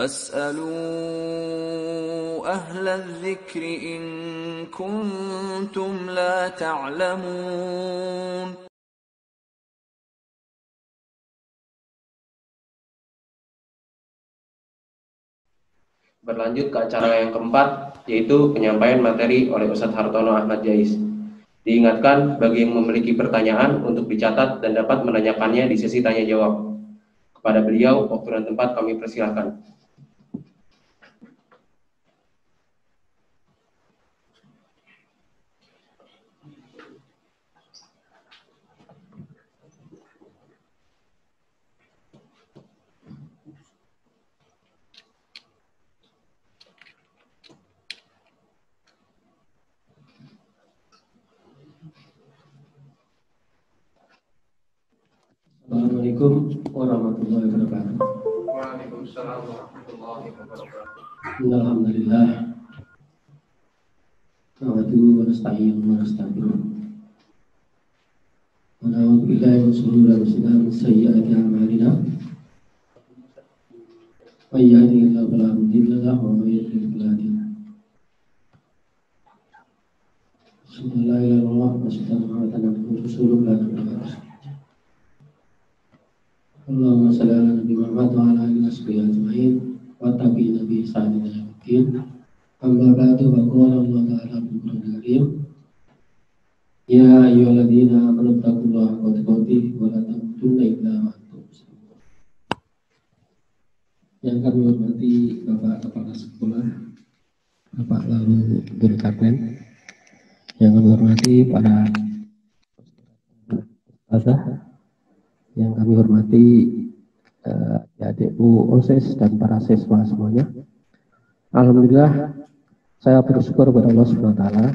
فاسألوا أهل الذكر إن كنتم لا تعلمون. Berlanjut ke acara yang keempat, yaitu penyampaian materi oleh Ustadz Hartono Ahmad Jais. Diingatkan bagi yang memiliki pertanyaan untuk dicatat dan dapat menanyakannya di sesi tanya jawab. Kepada beliau, waktu dan tempat kami persilahkan. Assalamualaikum warahmatullahi wabarakatuh. Waalaikumsalam warahmatullahi wabarakatuh. Alhamdulillah. Nahmaduhu wa nasta'inuhu wa nastaghfiruh. Wa na'udzu billahi min shururi anfusina wa min sayyi'ati a'malina. May yahdihillahu fala mudilla lahu wa may yudlil fala hadiya lahu. Asyhadu an la ilaha illallah wa asyhadu anna Muhammadan abduhu wa rasuluhu la nabiyya ba'dahu. Allahumma shalli ala Nabi Muhammad wa ala alihi washabihi ajma'in wa tabi'ina bi ihsanin ila yaumil din. Amma ba'du, wa qala Allah ta'ala fil Qur'anil Karim, ya ayyuhalladzina amanu taqullaha haqqa tuqatih wa la tamutunna illa wa antum muslimun. Yang kami hormati Bapak Kepala Sekolah, Bapak Lalu Guru Kapten, yang kami hormati para ustazah, yang kami hormati adik-adik OSIS dan para siswa semuanya. Alhamdulillah, saya bersyukur kepada Allah Subhanahu wa taala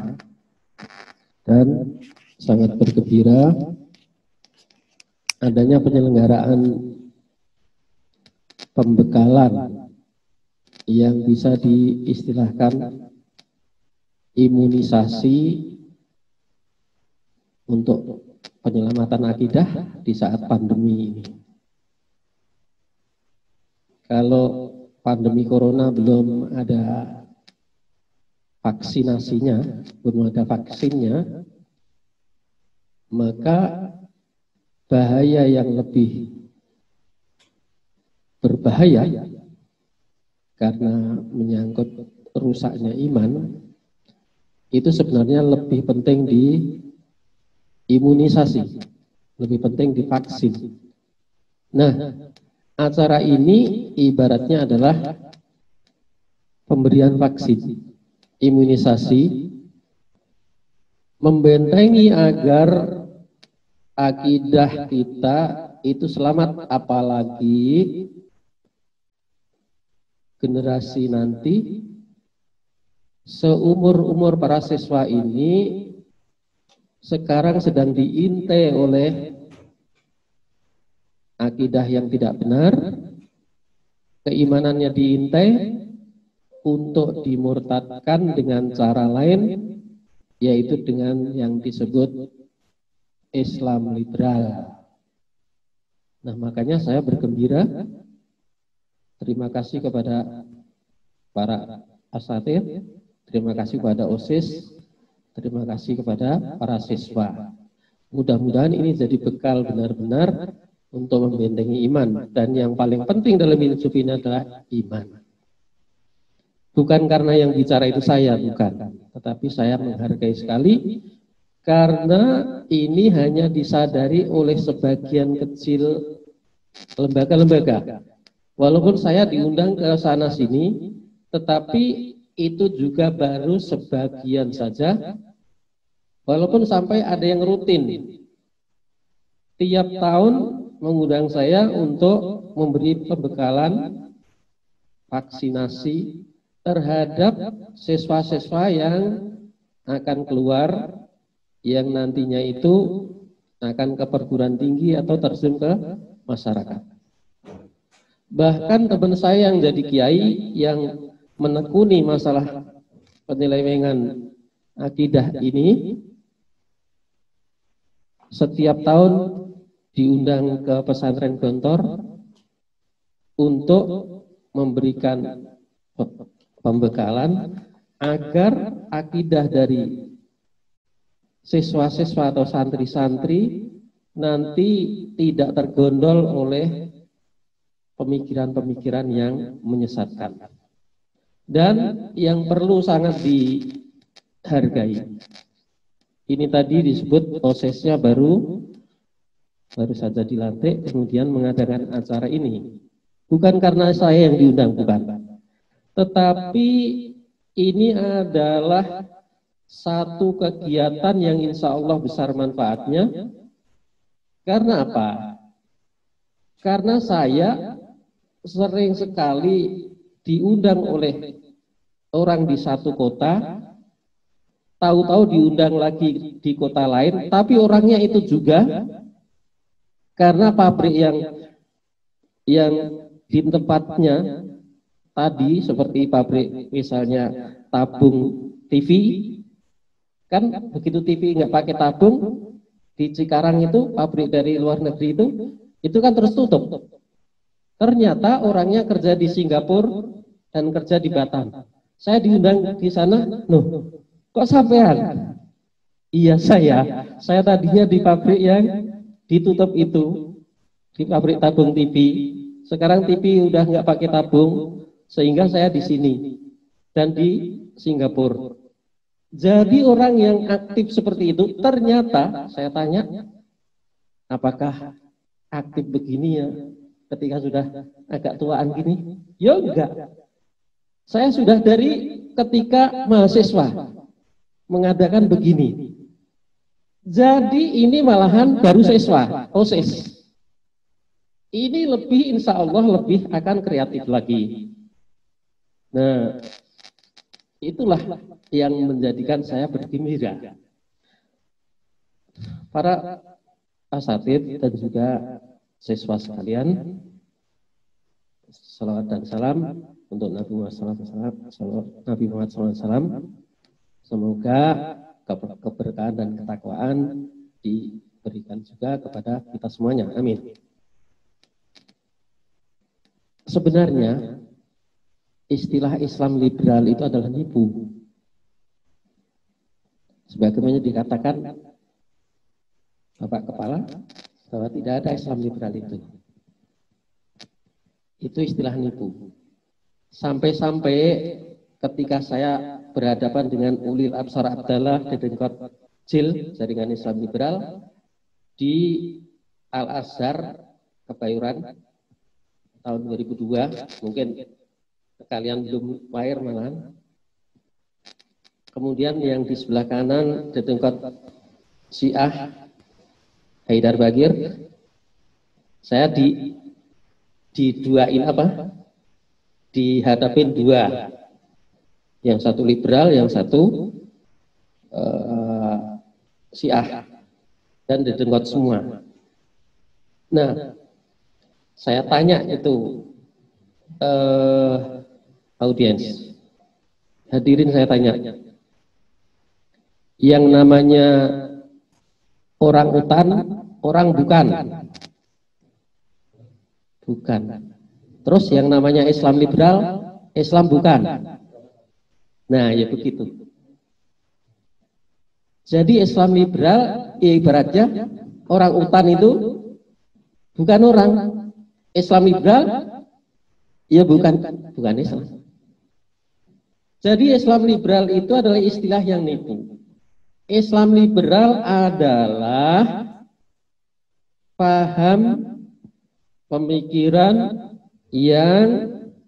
dan sangat bergembira adanya penyelenggaraan pembekalan yang bisa diistilahkan imunisasi untuk penyelamatan akidah di saat pandemi ini. Kalau pandemi corona belum ada vaksinasinya, belum ada vaksinnya, maka bahaya yang lebih berbahaya karena menyangkut rusaknya iman, itu sebenarnya lebih penting di imunisasi, lebih penting divaksin. Nah, acara ini ibaratnya adalah pemberian vaksin, imunisasi, membentengi agar akidah kita itu selamat, apalagi generasi nanti seumur-umur para siswa ini sekarang sedang diintai oleh akidah yang tidak benar, keimanannya diintai untuk dimurtadkan dengan cara lain, yaitu dengan yang disebut Islam liberal. Nah, makanya saya bergembira, terima kasih kepada para asatidz, terima kasih kepada OSIS, terima kasih kepada para siswa. Mudah-mudahan ini jadi bekal benar-benar untuk membentengi iman. Dan yang paling penting dalam hidup ini adalah iman. Bukan karena yang bicara itu saya, bukan. Tetapi saya menghargai sekali karena ini hanya disadari oleh sebagian kecil lembaga-lembaga. Walaupun saya diundang ke sana sini, tetapi itu juga baru sebagian saja. Walaupun sampai ada yang rutin tiap tahun mengundang saya untuk memberi pembekalan vaksinasi terhadap siswa-siswa yang akan keluar, yang nantinya itu akan ke perguruan tinggi atau terjun ke masyarakat. Bahkan teman saya yang jadi kiai yang menekuni masalah penyelewengan akidah ini, setiap tahun diundang ke pesantren Gontor untuk memberikan pembekalan agar akidah dari siswa-siswa atau santri-santri nanti tidak tergondol oleh pemikiran-pemikiran yang menyesatkan. Dan yang perlu sangat dihargai, ini tadi disebut prosesnya baru saja dilantik, kemudian mengadakan acara ini. Bukan karena saya yang diundang, bukan. Tetapi ini adalah satu kegiatan yang insya Allah besar manfaatnya. Karena apa? Karena saya sering sekali diundang oleh orang di satu kota, tahu-tahu diundang lagi di kota lain, tapi orangnya itu juga karena pabrik yang di tempatnya tadi seperti pabrik misalnya tabung TV, kan begitu TV nggak pakai tabung di Cikarang itu pabrik dari luar negeri itu kan terus tutup. Ternyata orangnya kerja di Singapura dan kerja di Batam. Saya diundang di sana, loh, kok sampean? Iya saya tadinya di pabrik yang ditutup itu, di pabrik tabung TV. Sekarang TV udah nggak pakai tabung, sehingga saya di sini dan di Singapura. Jadi orang yang aktif seperti itu, ternyata saya tanya, apakah aktif begini ya ketika sudah agak tuaan gini? Ya enggak. Saya sudah dari ketika mahasiswa mengadakan begini. Jadi ini malahan baru siswa, OSIS. Ini lebih insya Allah lebih akan kreatif lagi. Nah, itulah yang menjadikan saya bergembira. Para asatidz dan juga siswa sekalian, salawat dan salam untuk Nabi Muhammad SAW. Semoga keberkahan dan ketakwaan diberikan juga kepada kita semuanya. Amin. Sebenarnya istilah Islam liberal itu adalah nipu. Sebagaimana dikatakan Bapak Kepala bahwa tidak ada Islam liberal itu. Itu istilah nipu. Sampai-sampai ketika saya berhadapan dengan Ulil Absar Abdallah Dedengkot Jil, jaringan Islam liberal di Al-Azhar Kebayoran tahun 2002, mungkin kalian belum lahir malahan. Kemudian yang di sebelah kanan Dedengkot Syiah Haidar Bagir, saya diduain apa? Dihadapin dua, yang satu liberal, yang satu Syiah, dan Dedengkot semua. Nah, saya tanya itu audiens, hadirin, saya tanya, yang namanya orang utan, orang bukan? Bukan. Terus yang namanya Islam liberal, Islam bukan? Nah, ya begitu. Jadi Islam liberal ya ibaratnya orang utan itu bukan orang. Islam liberal ya bukan Islam. Jadi Islam liberal itu adalah istilah yang nipu. Islam liberal adalah paham pemikiran yang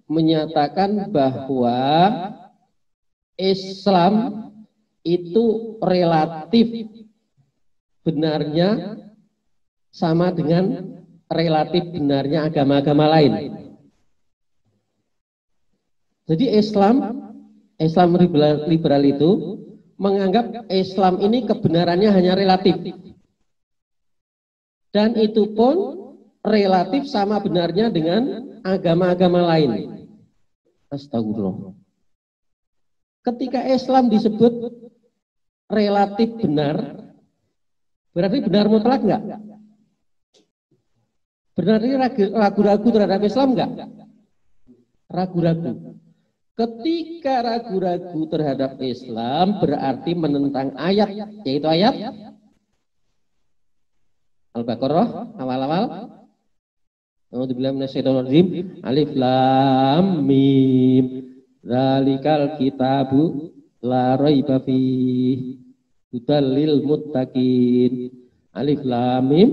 menyatakan bahwa Islam itu relatif benarnya sama dengan relatif benarnya agama-agama lain. Jadi Islam liberal itu menganggap Islam ini kebenarannya hanya relatif. Dan itu pun relatif sama benarnya dengan agama-agama lain. Astagfirullah. Ketika Islam disebut relatif benar, berarti benar mutlak enggak? Berarti ragu-ragu terhadap Islam enggak? ragu-ragu. Ketika ragu-ragu terhadap Islam berarti menentang ayat, yaitu ayat Al-Baqarah awal-awal. A'udzubillahi minasyaitonirrajim. Alif lam mim. Dzalikal kitabu la raiba fihi hudal lil muttaqin. Alif lam mim.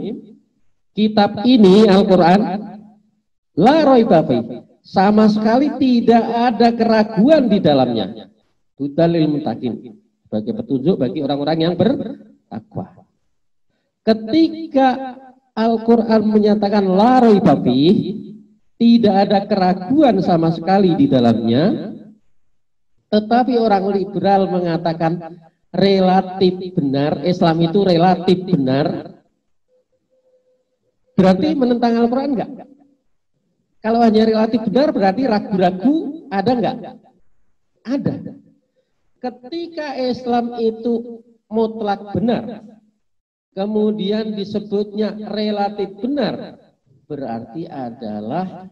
Kitab ini Al-Qur'an la raiba fihi. Sama sekali tidak ada keraguan di dalamnya. Hudal lil muttaqin. Sebagai petunjuk bagi orang-orang yang bertakwa. Ketika Al-Quran menyatakan la raiba fihi, tidak ada keraguan sama sekali di dalamnya, tetapi orang liberal mengatakan relatif benar, Islam itu relatif benar, berarti menentang Al-Quran enggak? Kalau hanya relatif benar berarti ragu-ragu ada enggak? Ada. Ketika Islam itu mutlak benar, kemudian disebutnya relatif benar, berarti adalah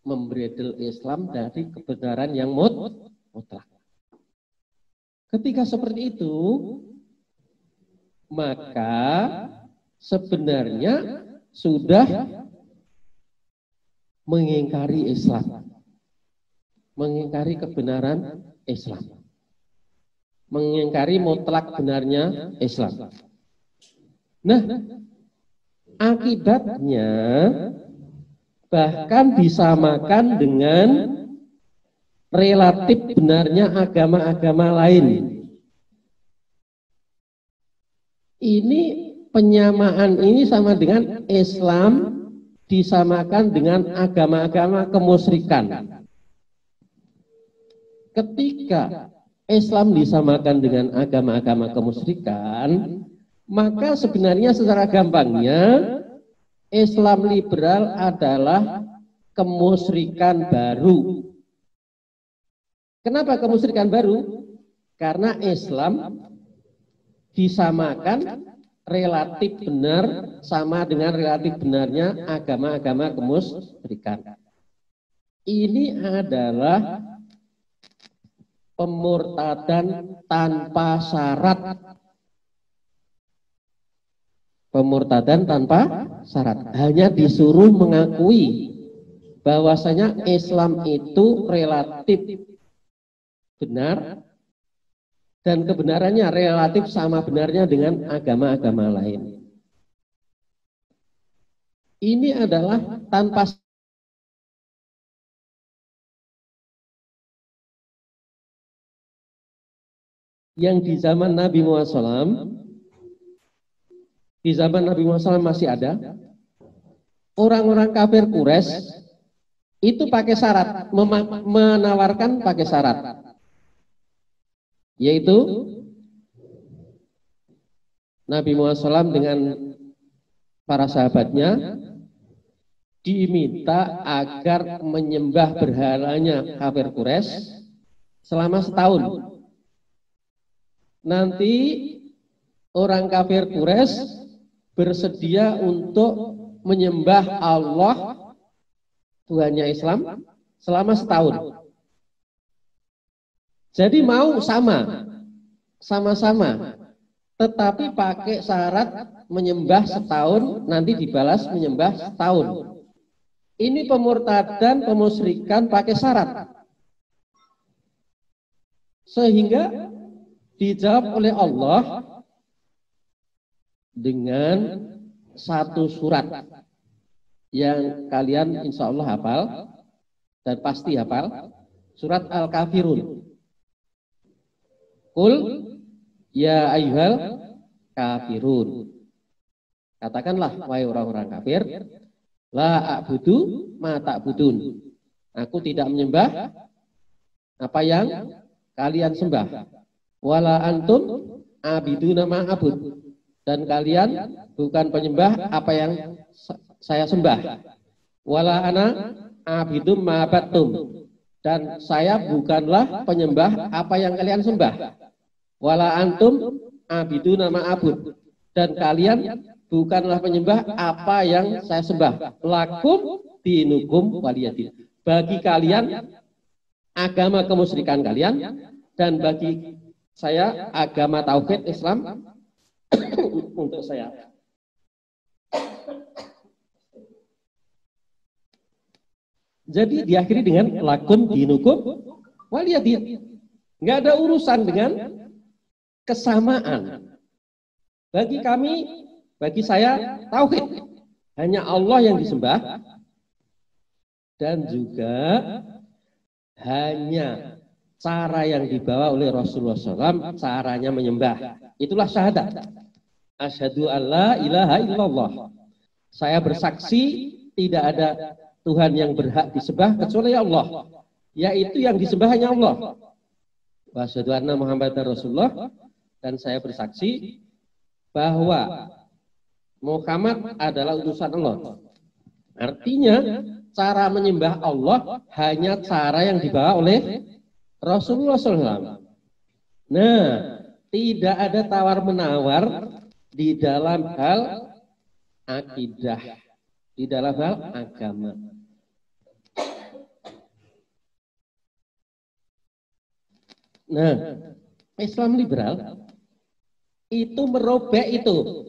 membredel Islam dari kebenaran yang mutlak. Ketika seperti itu, maka sebenarnya sudah mengingkari Islam, mengingkari kebenaran Islam, mengingkari mutlak benarnya Islam. Nah, akibatnya bahkan disamakan dengan relatif benarnya agama-agama lain. Ini penyamaan ini sama dengan Islam disamakan dengan agama-agama kemusyrikan. Ketika Islam disamakan dengan agama-agama kemusyrikan, maka sebenarnya secara gampangnya Islam liberal adalah kemusyrikan baru. Kenapa kemusyrikan baru? Karena Islam disamakan relatif benar sama dengan relatif benarnya agama-agama kemusyrikan. Ini adalah pemurtadan tanpa syarat. Pemurtadan tanpa syarat. Hanya disuruh mengakui bahwasanya Islam itu relatif benar dan kebenarannya relatif sama benarnya dengan agama-agama lain. Ini adalah tanpa yang di zaman Nabi Muhammad SAW, di zaman Nabi Muhammad SAW masih ada orang-orang kafir Quraisy itu pakai syarat, menawarkan pakai syarat, yaitu Nabi Muhammad SAW dengan para sahabatnya diminta agar menyembah berhalanya kafir Quraisy selama setahun. Nanti orang kafir Quraisy bersedia untuk menyembah Allah Tuhannya Islam selama setahun. Jadi mau sama-sama, tetapi pakai syarat menyembah setahun, nanti dibalas menyembah setahun. Ini pemurtadan, pemusyrikan pakai syarat. Sehingga dijawab oleh Allah dengan satu surat yang kalian insya Allah hafal dan pasti hafal, surat Al-Kafirun. Qul ya ayyuhal kafirun. Katakanlah wahai orang-orang kafir, la a'budu ma ta'budun. Aku tidak menyembah apa yang kalian sembah. Wala antum abiduna ma a'bud. Dan kalian bukan penyembah apa yang saya sembah. Wala ana abidum ma abattum. Dan saya bukanlah penyembah apa yang kalian sembah. Wala antum abiduna ma a'bud. Dan kalian bukanlah penyembah apa yang saya sembah. Lakum dinukum waliyadin. Bagi kalian agama kemusyrikan kalian, dan bagi saya agama tauhid Islam untuk saya. Jadi diakhiri dengan lakum dinukum waliyadin. Nggak ada urusan dengan kesamaan. Bagi kami, bagi saya tauhid, hanya Allah yang disembah, dan juga hanya cara yang dibawa oleh Rasulullah SAW, caranya menyembah. Itulah syahadat. Asyhadu alla ilaha illallah. Saya bersaksi tidak ada Tuhan yang berhak disembah kecuali Allah, yaitu yang disembah hanya Allah. Wa asyhadu anna Muhammadar Rasulullah, dan saya bersaksi bahwa Muhammad adalah utusan Allah. Artinya cara menyembah Allah hanya cara yang dibawa oleh Rasulullah SAW. Nah, tidak ada tawar-menawar di dalam hal akidah, di dalam hal agama. Nah, Islam liberal itu merobek itu,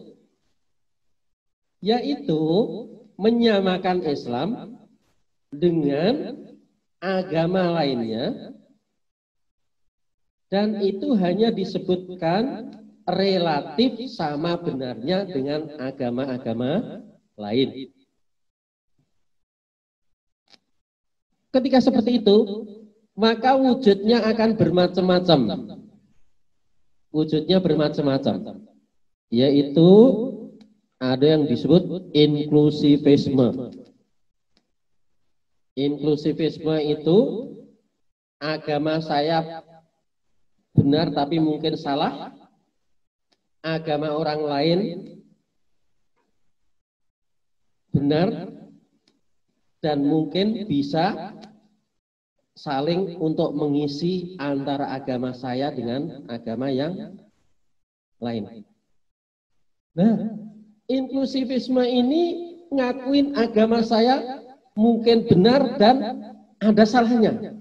yaitu menyamakan Islam dengan agama lainnya, dan itu hanya disebutkan relatif sama benarnya dengan agama-agama lain. Ketika seperti itu, maka wujudnya akan bermacam-macam. Wujudnya bermacam-macam, yaitu ada yang disebut inklusivisme. Inklusivisme itu agama saya benar tapi mungkin salah, agama orang lain benar dan mungkin bisa saling untuk mengisi antara agama saya dengan agama yang lain. Nah, inklusivisme ini ngakuin agama saya mungkin benar dan ada salahnya.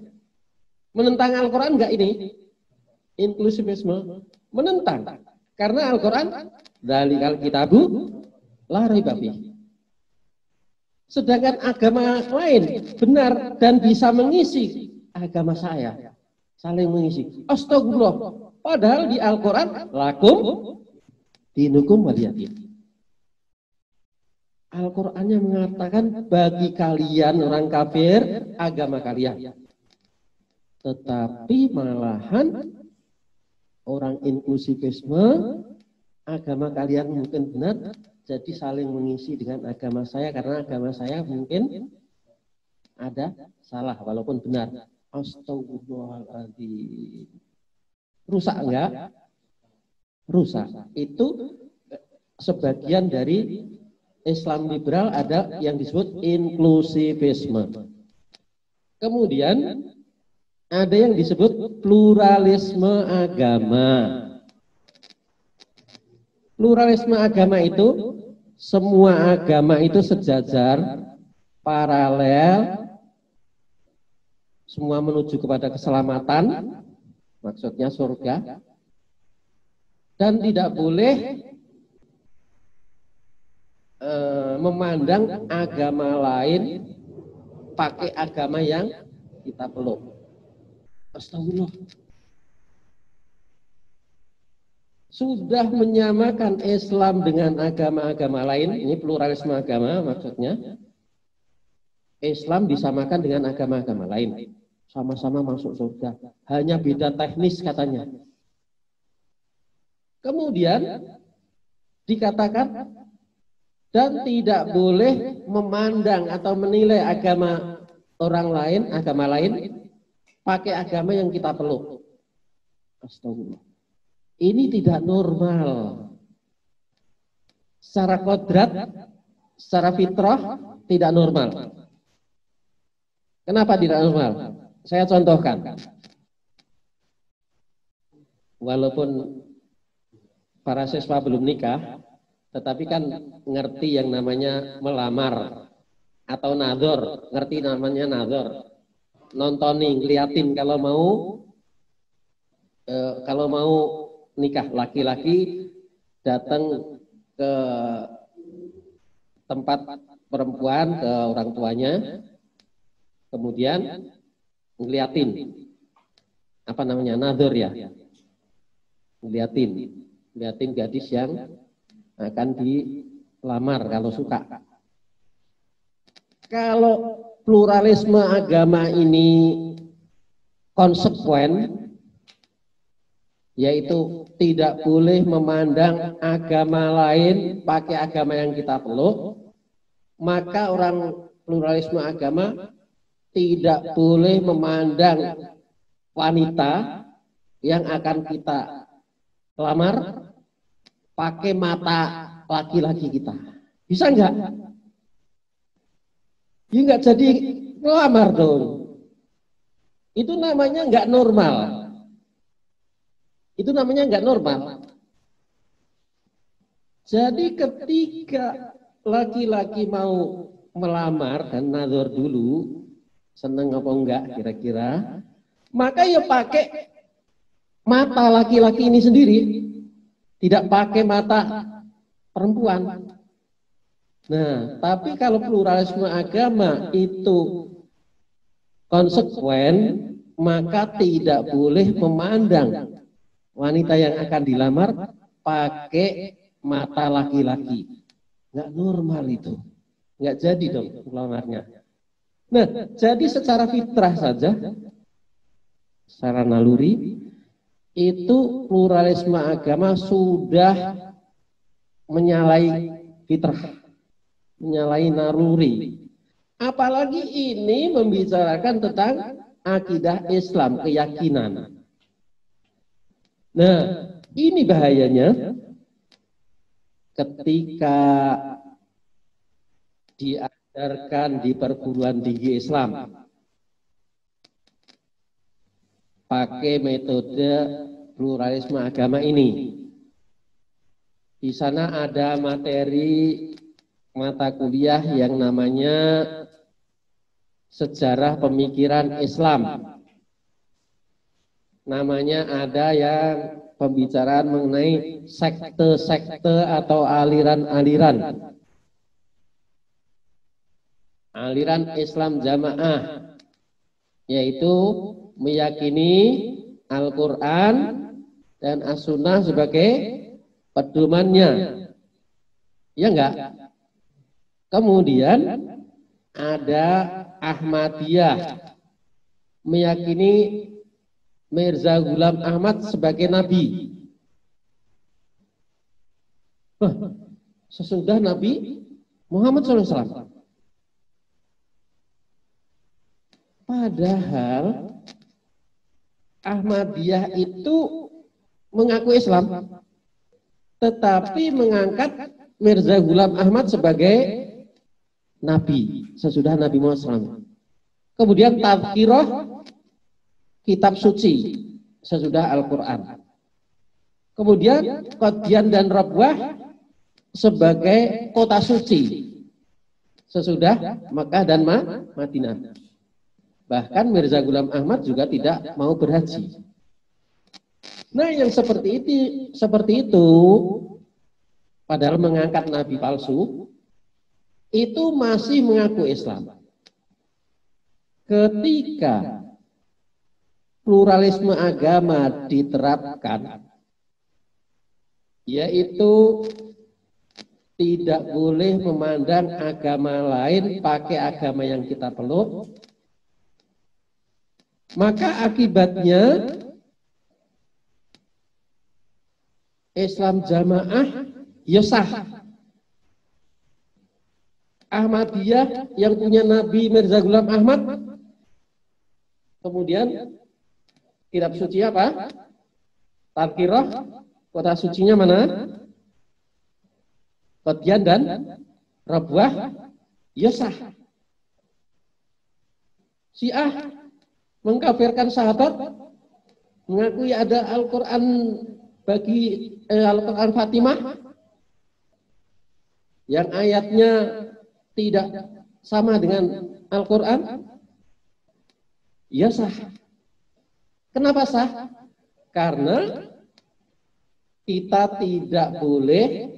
Menentang Al-Quran enggak ini? Inklusivisme menentang. Karena Al-Quran dzalikal kitabu la raiba fihi. Sedangkan agama lain benar dan bisa mengisi agama saya, saling mengisi. Astagfirullah. Padahal di Al-Quran lakum dinukum waliyadin. Al-Qurannya mengatakan bagi kalian orang kafir agama kalian. Tetapi malahan orang inklusivisme agama kalian mungkin benar, jadi saling mengisi dengan agama saya karena agama saya mungkin ada salah walaupun benar. Astagfirullahaladzim. Rusak enggak? Rusak. Itu sebagian dari Islam liberal, ada yang disebut inklusivisme. Kemudian ada yang disebut pluralisme agama. Pluralisme agama itu semua agama itu sejajar, paralel, semua menuju kepada keselamatan, maksudnya surga, dan tidak boleh memandang agama lain pakai agama yang kita peluk. Astagfirullah. Sudah menyamakan Islam dengan agama-agama lain, ini pluralisme agama maksudnya. Islam disamakan dengan agama-agama lain, sama-sama masuk surga, hanya beda teknis katanya. Kemudian dikatakan dan tidak boleh memandang atau menilai agama orang lain, agama lain pakai agama yang kita peluk. Astagfirullah. Ini tidak normal. Secara kodrat, secara fitrah tidak normal. Kenapa tidak normal? Saya contohkan. Walaupun para siswa belum nikah, tetapi kan ngerti yang namanya melamar atau nador, ngerti namanya nador. nontoni, ngeliatin kalau mau nikah, laki-laki datang ke tempat perempuan, ke orang tuanya, kemudian ngeliatin, apa namanya, nador ya, ngeliatin gadis yang akan dilamar kalau suka. Kalau pluralisme agama ini konsekuen, yaitu tidak boleh memandang agama lain pakai agama yang kita peluk, maka orang pluralisme agama tidak boleh memandang wanita yang akan kita lamar pakai mata laki-laki kita. Bisa enggak? Ya enggak jadi lamar dong. Itu namanya enggak normal. Itu namanya enggak normal. Jadi ketika laki-laki mau melamar dan nazar dulu, seneng apa enggak kira-kira, maka ya pakai mata laki-laki ini sendiri, tidak pakai mata perempuan. Nah, tapi kalau pluralisme agama itu konsekuen, maka tidak boleh memandang wanita yang akan dilamar pakai mata laki-laki. Nggak normal itu. Nggak jadi dong lamarnya. Nah, jadi secara fitrah saja, secara naluri, itu pluralisme agama sudah menyalahi fitrah, menyalahi naluri. Apalagi ini membicarakan tentang akidah Islam, keyakinan. Nah, ini bahayanya ketika diajarkan di perguruan tinggi Islam pakai metode pluralisme agama ini. Di sana ada materi mata kuliah yang namanya sejarah pemikiran Islam. Namanya ada yang pembicaraan mengenai sekte-sekte atau aliran-aliran. Aliran Islam Jamaah, yaitu meyakini Al-Quran dan As-Sunnah sebagai pedomannya. Ya enggak? Kemudian ada Ahmadiyah, meyakini Mirza Ghulam Ahmad sebagai nabi. Sesudah Nabi Muhammad SAW. Padahal Ahmadiyah itu mengaku Islam, tetapi mengangkat Mirza Ghulam Ahmad sebagai nabi sesudah Nabi Muhammad SAW. Kemudian tazkirah kitab suci sesudah Al-Quran. Kemudian Qadian dan Rabwah sebagai kota suci sesudah Makkah dan Madinah. Bahkan Mirza Ghulam Ahmad juga tidak mau berhaji. Nah, yang seperti itu padahal mengangkat nabi palsu, itu masih mengaku Islam. Ketika pluralisme agama diterapkan, yaitu tidak boleh memandang agama lain pakai agama yang kita peluk, maka akibatnya Islam Jamaah ya sah. Ahmadiyah yang punya Nabi Mirza Ghulam Ahmad, kemudian kitab suci apa? Tazkirah, kota sucinya mana? Qadian dan Rabwah, ya sah. Syiah mengkafirkan sahabat, mengakui ada Al-Quran bagi Al-Quran Fatimah yang ayatnya tidak sama dengan Al-Quran, Ya sah. Kenapa sah? Karena kita tidak boleh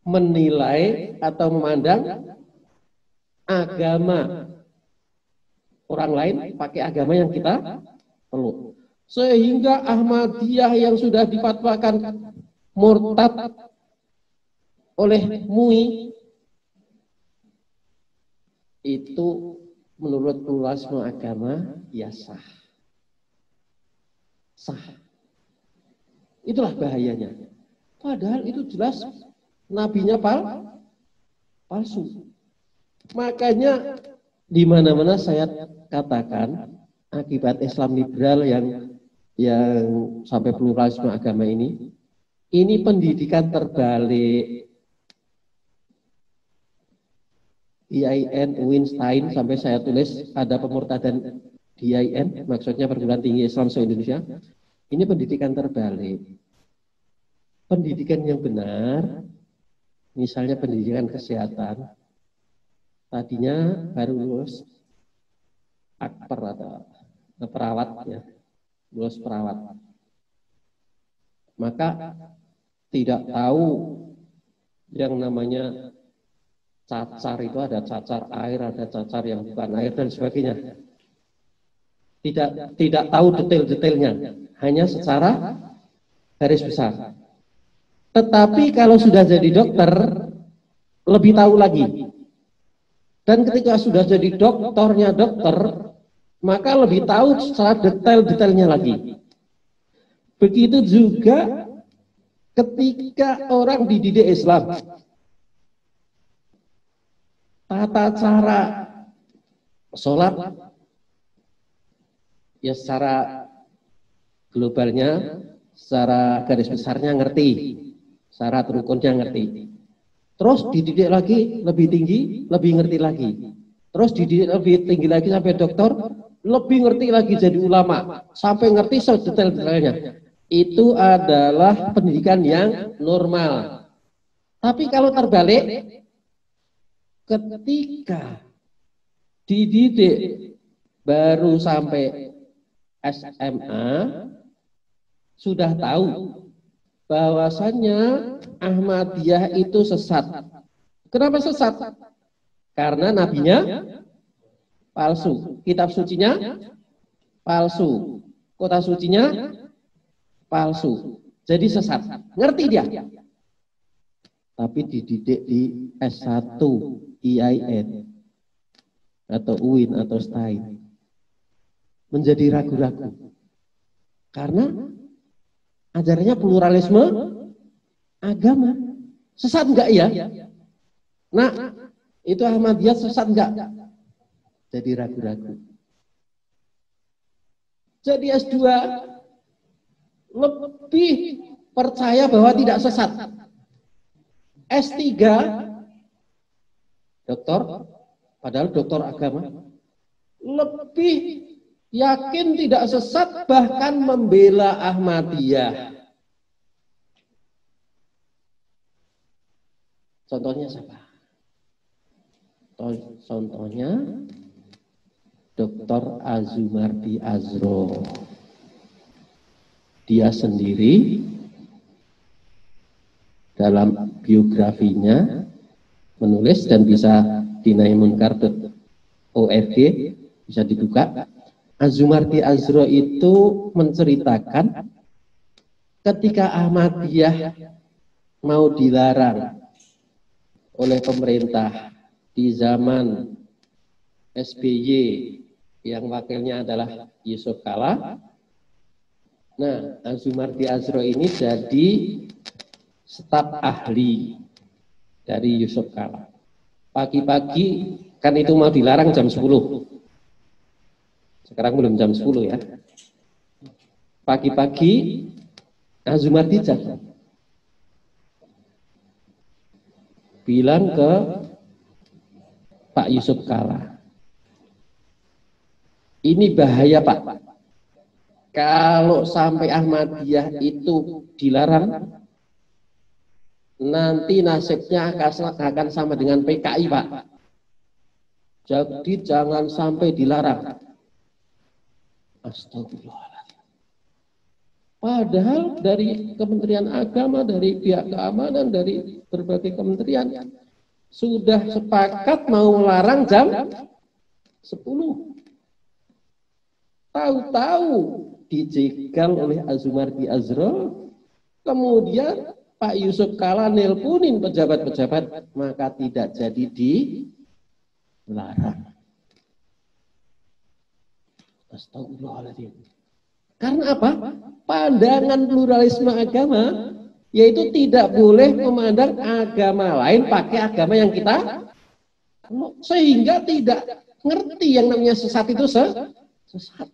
menilai atau memandang agama orang lain pakai agama yang kita peluk. Sehingga Ahmadiyah yang sudah difatwakan murtad oleh MUI itu menurut pluralisme agama ya sah. Sah. Itulah bahayanya. Padahal itu jelas nabinya palsu. Makanya di mana-mana saya katakan akibat Islam liberal yang sampai pluralisme agama ini pendidikan terbalik. IAIN, Winstein, sampai saya tulis ada pemurtadan di IAIN, maksudnya perguruan tinggi Islam se-Indonesia. Ini pendidikan terbalik. Pendidikan yang benar, misalnya pendidikan kesehatan, tadinya baru lulus akper atau perawat, ya, lulus perawat. Maka tidak tahu yang namanya cacar itu, ada cacar air, ada cacar yang bukan air dan sebagainya. Tidak tahu detail-detailnya, hanya secara garis besar. Tetapi kalau sudah jadi dokter, lebih tahu lagi. Dan ketika sudah jadi dokternya dokter, maka lebih tahu secara detail-detailnya lagi. Begitu juga ketika orang dididik Islam, tata cara sholat, ya secara globalnya, secara garis besarnya ngerti, syarat rukunnya ngerti. Terus dididik lagi lebih tinggi, lebih ngerti lagi. Terus dididik lebih tinggi lagi sampai dokter, lebih ngerti lagi jadi ulama, sampai ngerti sedetail-detailnya. Itu adalah pendidikan yang normal. Tapi kalau terbalik, ketika dididik baru sampai SMA, sudah tahu bahwasannya Ahmadiyah itu sesat. Kenapa sesat? Karena nabinya palsu, kitab sucinya palsu, kota sucinya palsu. Jadi sesat. Ngerti dia. Tapi dididik di S1 IAIN atau UIN atau STAI menjadi ragu-ragu. Karena ajarannya pluralisme agama. Sesat enggak ya? Nah, itu Ahmadiyah sesat enggak? Jadi ragu-ragu. Jadi S2 lebih percaya bahwa tidak sesat. S3 doktor, padahal doktor agama, lebih yakin tidak sesat, bahkan membela Ahmadiyah. Contohnya siapa? Contohnya Dr. Azumardi Azro. Dia sendiri dalam biografinya menulis, dan bisa di naimunkar.org bisa dibuka. Azumardi Azro itu menceritakan ketika Ahmadiyah mau dilarang oleh pemerintah di zaman SBY yang wakilnya adalah Yusuf Kala. Nah, Azumardi Azro ini jadi staf ahli dari Yusuf Kala. Pagi-pagi kan itu mau dilarang jam 10. Sekarang belum jam 10 ya. Pagi-pagi Azumardi jaga, bilang ke Pak Yusuf Kala, ini bahaya Pak, kalau sampai Ahmadiyah itu dilarang, nanti nasibnya akan sama dengan PKI Pak. Jadi jangan sampai dilarang. Astagfirullahaladzim. Padahal dari Kementerian Agama, dari pihak keamanan, dari berbagai kementerian sudah sepakat mau melarang jam 10. Tahu-tahu dijegal oleh Azumardi Azra, kemudian Pak Yusuf Kala nelponin pejabat-pejabat, maka tidak jadi dilarang. Astagfirullahaladzim. Karena apa? Pandangan pluralisme agama, yaitu tidak boleh memandang agama lain pakai agama yang kita, sehingga tidak ngerti yang namanya sesat itu sesat.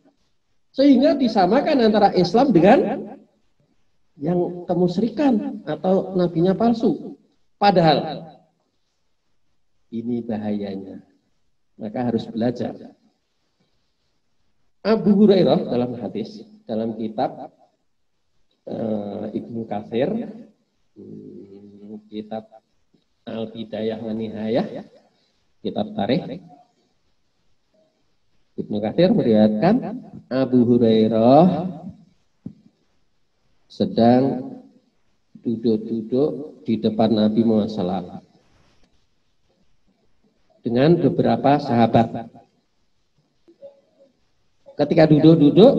Sehingga disamakan antara Islam dengan yang kemusyrikan atau nabinya palsu. Padahal ini bahayanya. Maka harus belajar. Abu Hurairah dalam hadis, dalam kitab Ibnu Katsir, kitab Al-Bidayah wa Nihayah, kitab Tarikh, Ibnu Katsir meriwayatkan Abu Hurairah sedang duduk-duduk di depan Nabi Muhammad SAW dengan beberapa sahabat. Ketika duduk-duduk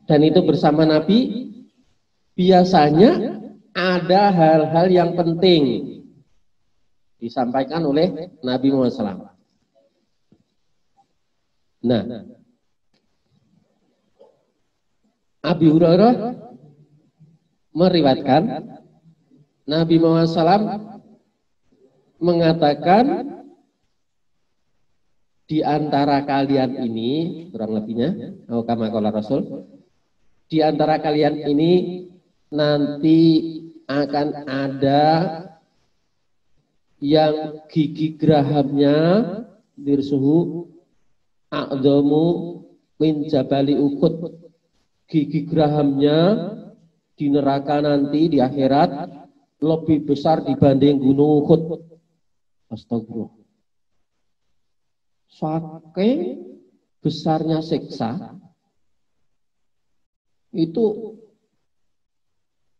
dan itu bersama Nabi, biasanya ada hal-hal yang penting disampaikan oleh Nabi Muhammad SAW. Nah, Abu Hurairah meriwayatkan Nabi Muhammad SAW mengatakan, di antara kalian ini, kurang lebihnya, kama qala Rasul, di antara kalian ini nanti akan ada yang gigi gerahamnya dirsuhu a'dhamu min jabali Uhud. Gigi gerahamnya di neraka nanti di akhirat lebih besar dibanding gunung Uhud. Astagfirullah. Saking besarnya siksa itu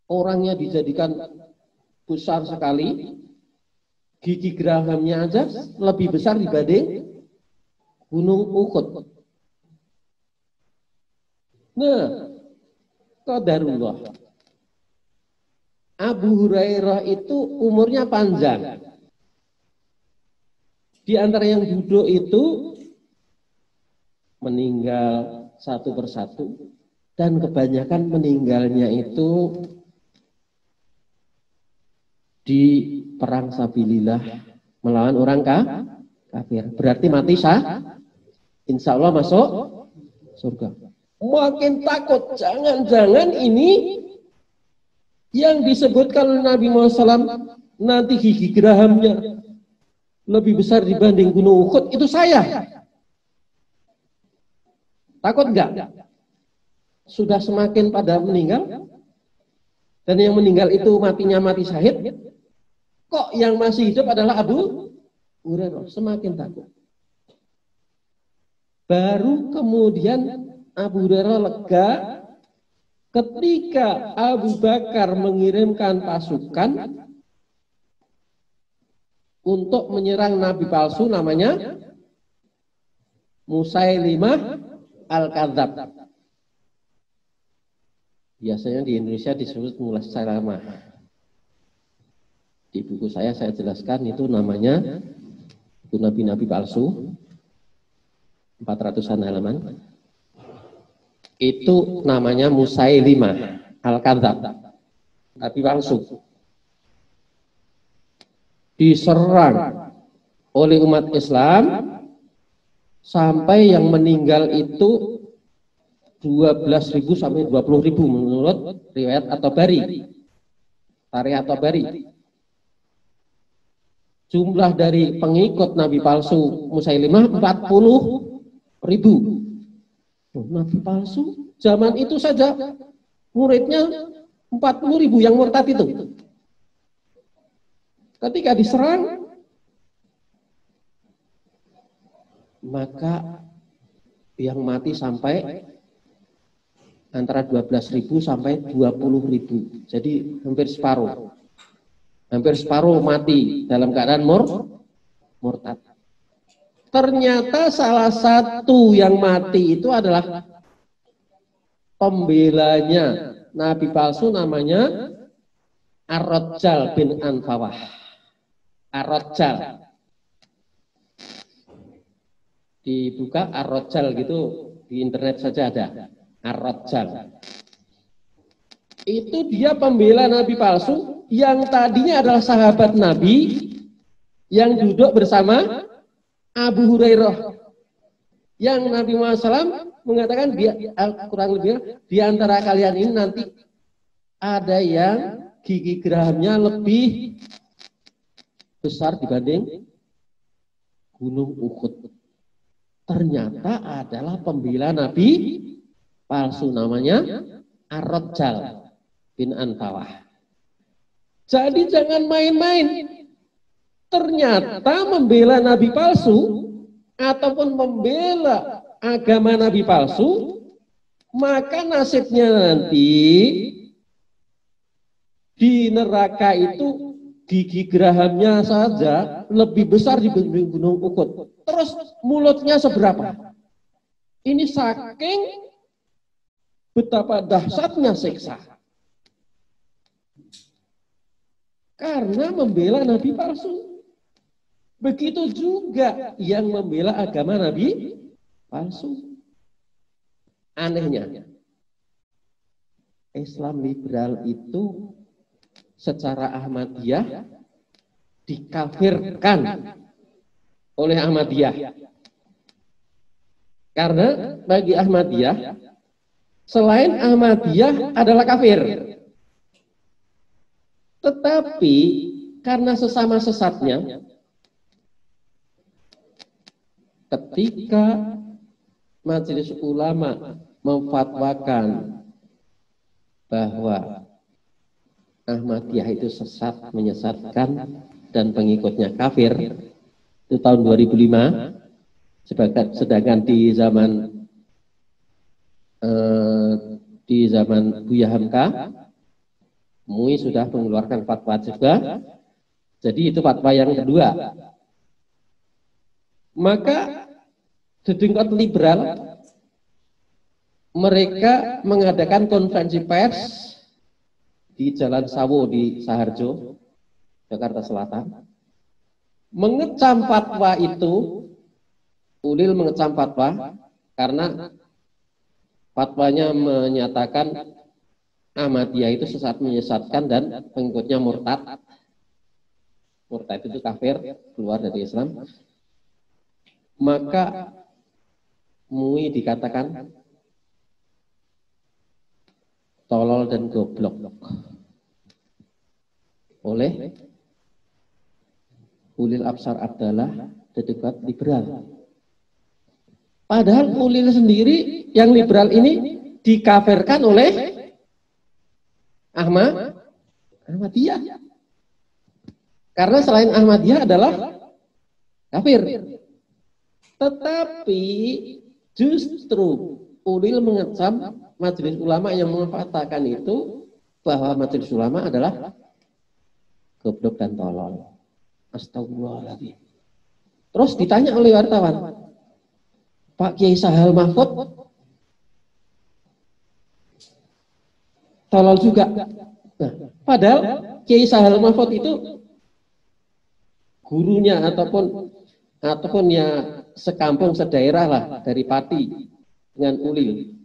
orangnya dijadikan besar sekali, gigi gerahamnya aja lebih besar dibanding gunung Uhud. Nah, qadarullah. Abu Hurairah itu umurnya panjang. Di antara yang duduk itu meninggal satu persatu, dan kebanyakan meninggalnya itu di perang sabilillah melawan orang kafir. Berarti mati sah, insya Allah masuk surga. Makin takut, jangan-jangan ini yang disebutkan oleh Nabi Muhammad SAW nanti gigi gerahamnya lebih besar dibanding gunung Uhud, itu saya. Takut enggak? Sudah semakin pada meninggal, dan yang meninggal itu matinya mati syahid, kok yang masih hidup adalah Abu Hurairah, semakin takut. Baru kemudian Abu Hurairah lega ketika Abu Bakar mengirimkan pasukan untuk menyerang nabi palsu namanya Musailimah Al-Kadzab. Biasanya di Indonesia disebut Musailimah. Di buku saya jelaskan itu namanya itu nabi-nabi palsu, 400-an halaman. Itu namanya Musailimah Al-Kadzab, nabi palsu. Diserang oleh umat Islam sampai yang meninggal itu 12.000 sampai 20.000 menurut riwayat At-Tabari. Tarikh At-Tabari. Jumlah dari pengikut nabi palsu Musailimah 40.000. Nabi palsu zaman itu saja muridnya 40.000 yang murtad itu. Ketika diserang, maka yang mati sampai antara 12.000 sampai 20.000. Jadi hampir separuh. Hampir separuh mati dalam keadaan murtad. Ternyata salah satu yang mati itu adalah pembelanya nabi palsu, namanya Ar-Rajjal bin Anfawah. Ar-Rajjal. Dibuka Ar-Rajjal gitu di internet saja ada. Ar-Rajjal. Itu dia pembela nabi palsu yang tadinya adalah sahabat Nabi yang duduk bersama Abu Hurairah, yang Nabi Muhammad SAW mengatakan kurang lebih di antara kalian ini nanti ada yang gigi gerahamnya lebih besar dibanding gunung Uhud. Ternyata adalah pembela Nabi palsu, namanya Ar-Rajjal bin Anfawah. Jadi jangan main-main. Ternyata membela nabi palsu ataupun membela agama nabi palsu, maka nasibnya nanti di neraka itu gigi gerahamnya saja lebih besar dibanding gunung Uhud. Terus mulutnya seberapa? Ini saking betapa dahsyatnya siksa. Karena membela nabi palsu. Begitu juga yang membela agama nabi palsu. Anehnya, Islam liberal itu secara Ahmadiyah dikafirkan oleh Ahmadiyah. Karena bagi Ahmadiyah, selain Ahmadiyah adalah kafir. Tetapi karena sesama sesatnya, ketika Majelis Ulama memfatwakan bahwa Ahmadiyah itu sesat, menyesatkan, dan pengikutnya kafir, itu tahun 2005, sedangkan di zaman Buya Hamka, MUI sudah mengeluarkan fatwa juga. Jadi itu fatwa yang kedua. Maka di tingkat liberal mereka mengadakan konferensi pers di Jalan Sawo di Saharjo, Jakarta Selatan, mengecam fatwa itu. Ulil mengecam fatwa karena fatwanya menyatakan Ahmadiyah itu sesat, menyesatkan, dan pengikutnya murtad. Murtad itu kafir, keluar dari Islam. Maka MUI dikatakan tolol dan goblok oleh Ulil Absar Abdallah, dedekat liberal. Padahal Ulil sendiri yang liberal ini dikafirkan oleh Ahmadiyah. Karena selain Ahmadiyah adalah kafir. Tetapi justru Ulil mengecam Majelis Ulama yang mengatakan itu bahwa Majelis Ulama adalah goblok dan tolol. Astagfirullahaladzim. Terus ditanya oleh wartawan, Pak Kiai Sahal Mahfud tolol juga. Nah, padahal Kiai Sahal Mahfud itu gurunya ataupun ya sekampung sedaerah lah dari Pati dengan Ulil.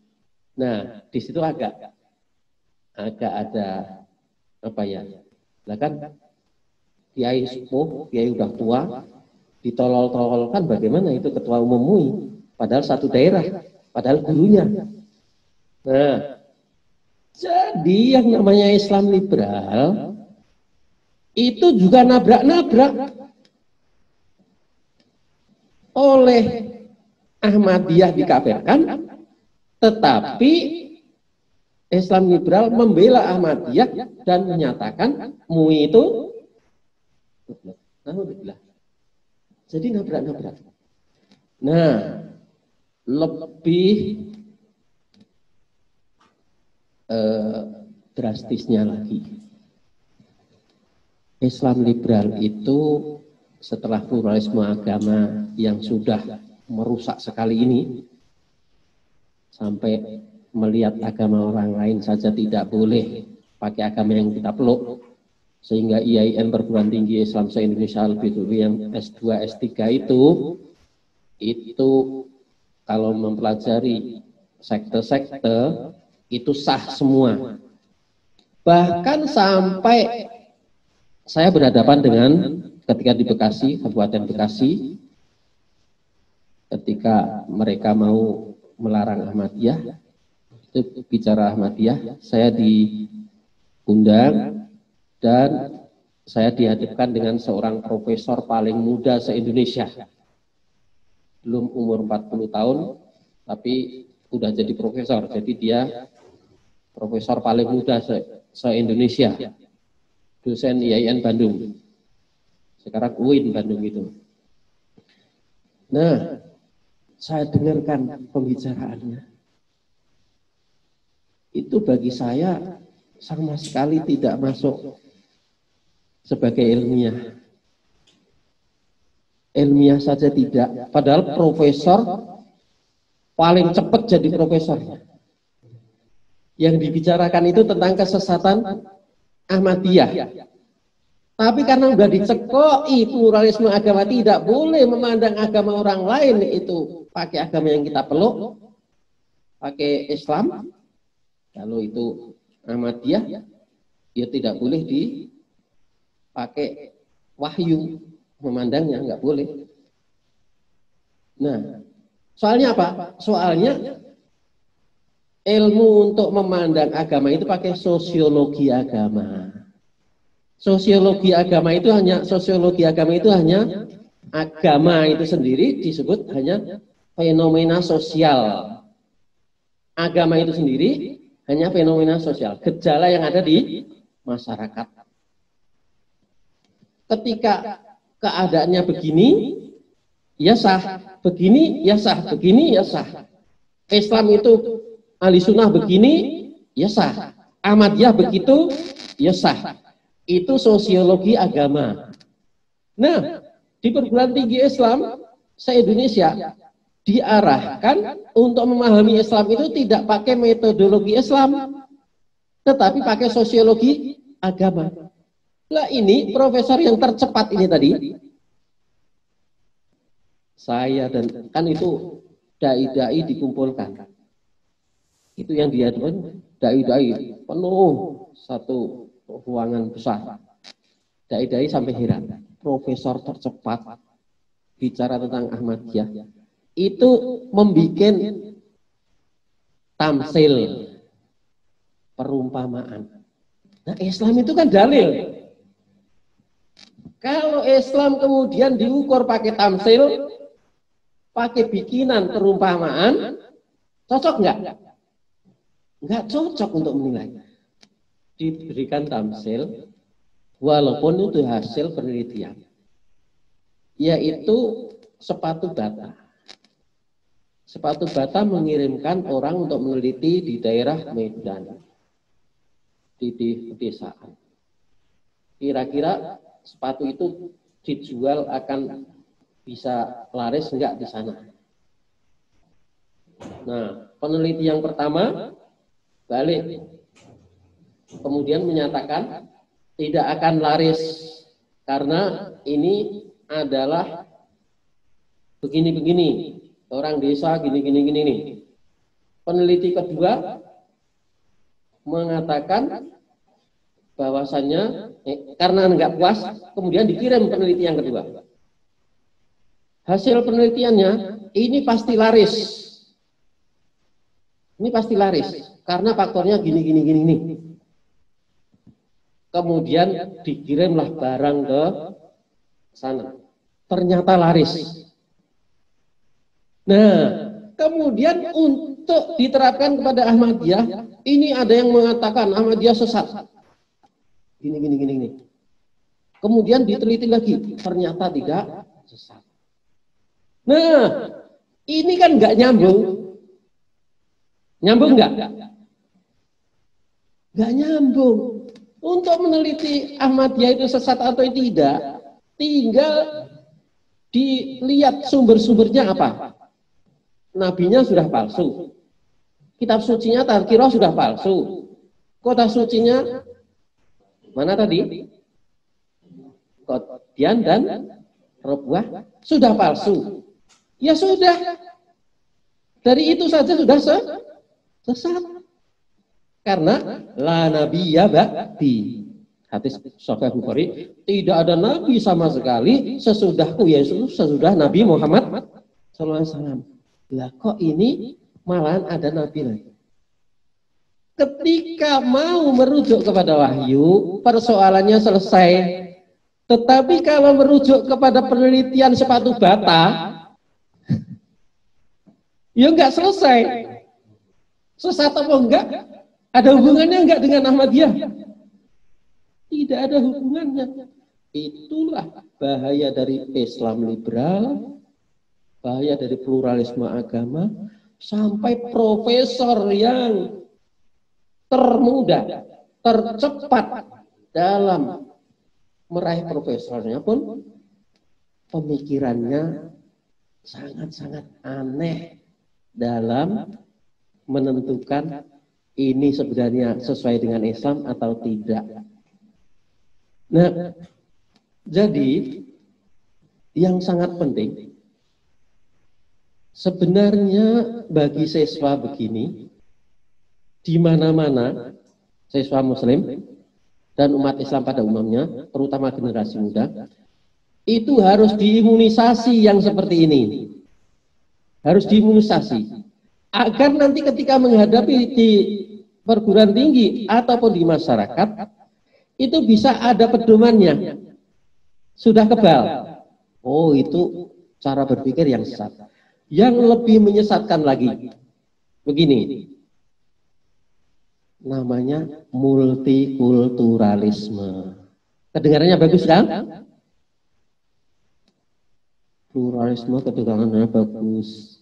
Nah, di situ agak ada apa ya? Lah kan Kiai sepuh, Kiai udah tua, ditolol-tololkan, bagaimana itu ketua umum MUI? Padahal satu daerah, padahal gurunya. Nah, jadi yang namanya Islam liberal itu juga nabrak-nabrak oleh Ahmadiyah dikafirkan, tetapi Islam liberal membela Ahmadiyah dan menyatakan MUI itu alhamdulillah. Jadi nabrak-nabrak. Nah, lebih drastisnya lagi. Islam liberal itu setelah pluralisme agama yang sudah merusak sekali ini, sampai melihat agama orang lain saja tidak boleh pakai agama yang kita peluk, sehingga IAIN perguruan tinggi Islam se-Indonesia lebih dulu yang S2, S3 itu kalau mempelajari sekte-sekte itu sah semua. Bahkan sampai saya berhadapan dengan ketika di Bekasi, Kabupaten Bekasi, ketika mereka mau melarang Ahmadiyah, itu bicara Ahmadiyah, saya diundang dan saya dihadapkan dengan seorang profesor paling muda se-Indonesia. Belum umur 40 tahun, tapi udah jadi profesor. Jadi dia profesor paling muda se-Indonesia. Dosen IAIN Bandung. Sekarang UIN Bandung itu. Nah, saya dengarkan pembicaraannya. Itu bagi saya sama sekali tidak masuk sebagai ilmiah. Ilmiah saja tidak. Padahal profesor paling cepat jadi profesor. Yang dibicarakan itu tentang kesesatan Ahmadiyah. Tapi karena sudah dicekoi pluralisme agama, tidak boleh memandang agama orang lain itu pakai agama yang kita peluk, pakai Islam. Kalau itu Ahmadiyah, ya tidak boleh dipakai wahyu, memandangnya nggak boleh. Nah, soalnya apa? Soalnya ilmu untuk memandang agama itu pakai sosiologi agama. Sosiologi agama itu hanya agama itu sendiri disebut hanya fenomena sosial. Agama itu sendiri hanya fenomena sosial, gejala yang ada di masyarakat. Ketika keadaannya begini, ya sah. Begini, ya sah. Begini, ya sah. Islam itu ahli sunnah begini, ya sah. Ahmadiyah begitu, ya sah. Itu sosiologi agama. Nah, di perguruan tinggi Islam se-Indonesia diarahkan untuk memahami Islam itu tidak pakai metodologi Islam, tetapi pakai sosiologi agama. Lah ini profesor yang tercepat ini tadi, saya dan kan itu dai-dai dikumpulkan. Itu yang dihadapkan dai-dai penuh satu ruangan besar. Dai-dai sampai heran. Profesor tercepat bicara tentang Ahmadiyah itu membuat tamsil, perumpamaan. Nah, Islam itu kan dalil. Kalau Islam kemudian diukur pakai tamsil, pakai bikinan perumpamaan, cocok nggak? Nggak cocok untuk menilai. Diberikan tamsil, walaupun itu hasil penelitian, yaitu sepatu bata. Sepatu bata mengirimkan orang untuk meneliti di daerah Medan, di pedesaan. Kira-kira sepatu itu dijual akan bisa laris enggak di sana. Nah, peneliti yang pertama balik, kemudian menyatakan tidak akan laris karena ini adalah begini-begini, orang desa gini-gini nih. Peneliti kedua mengatakan bahwasannya karena enggak puas, kemudian dikirim peneliti yang kedua. Hasil penelitiannya ini pasti laris. Ini pasti laris karena faktornya gini. Kemudian dikirimlah barang ke sana. Ternyata laris. Nah, kemudian untuk diterapkan kepada Ahmadiyah, ini ada yang mengatakan Ahmadiyah sesat. Gini. Kemudian diteliti lagi, ternyata tidak sesat. Nah, ini kan nggak nyambung. Nyambung nggak? Nggak nyambung. Untuk meneliti Ahmadiyah itu sesat atau tidak, tinggal dilihat sumber-sumbernya apa. Nabinya sudah palsu. Kitab sucinya Tazkirah sudah palsu. Kota sucinya mana tadi? Qadian dan Robuah sudah palsu. Ya sudah. Dari itu saja sudah sesat. Karena la nabiyya ba'di. Hadis Sahih Bukhari, tidak ada nabi sama sekali sesudahku, Yesus, sesudah Nabi Muhammad SAW. Lah kok ini malahan ada nabi lagi? Ketika mau merujuk kepada wahyu, persoalannya selesai. Tetapi kalau merujuk kepada penelitian sepatu bata, ya enggak selesai. Sesat apa enggak? Ada hubungannya enggak dengan Ahmadiyah? Tidak ada hubungannya. Itulah bahaya dari Islam liberal, bahaya dari pluralisme agama, sampai profesor yang termuda, tercepat dalam meraih profesornya pun pemikirannya sangat-sangat aneh dalam menentukan ini sebenarnya sesuai dengan Islam atau tidak. Nah, jadi yang sangat penting sebenarnya bagi siswa begini, di mana-mana siswa Muslim dan umat Islam pada umumnya, terutama generasi muda, itu harus diimunisasi yang seperti ini. Harus diimunisasi agar nanti ketika menghadapi di perguruan tinggi ataupun di masyarakat itu bisa ada pedomannya. Sudah kebal. Oh, itu cara berpikir yang sesat. Yang lebih menyesatkan lagi. Begini. Namanya multikulturalisme. Kedengarannya bagus kan? Pluralisme kedengarannya bagus.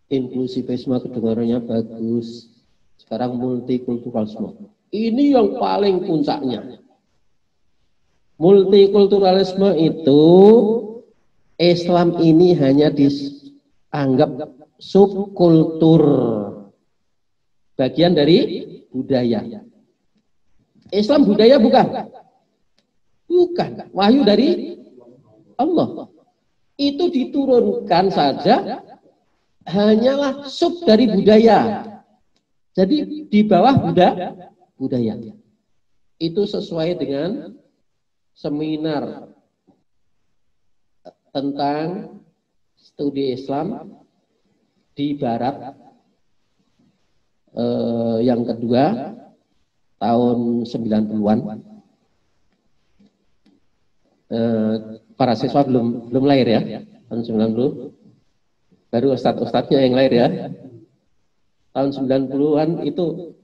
Inklusivisme kedengarannya bagus. Sekarang multikulturalisme. Ini yang paling puncaknya. Multikulturalisme itu Islam ini hanya dianggap subkultur, bagian dari budaya. Islam budaya bukan? Bukan. Wahyu dari Allah. Itu diturunkan saja hanyalah sub dari budaya. Jadi di bawah budaya. Itu sesuai dengan seminar tentang studi Islam di Barat yang kedua tahun 90-an. Para siswa belum lahir ya, tahun 90. Baru ustadz-ustadznya yang lahir ya. Tahun 90-an itu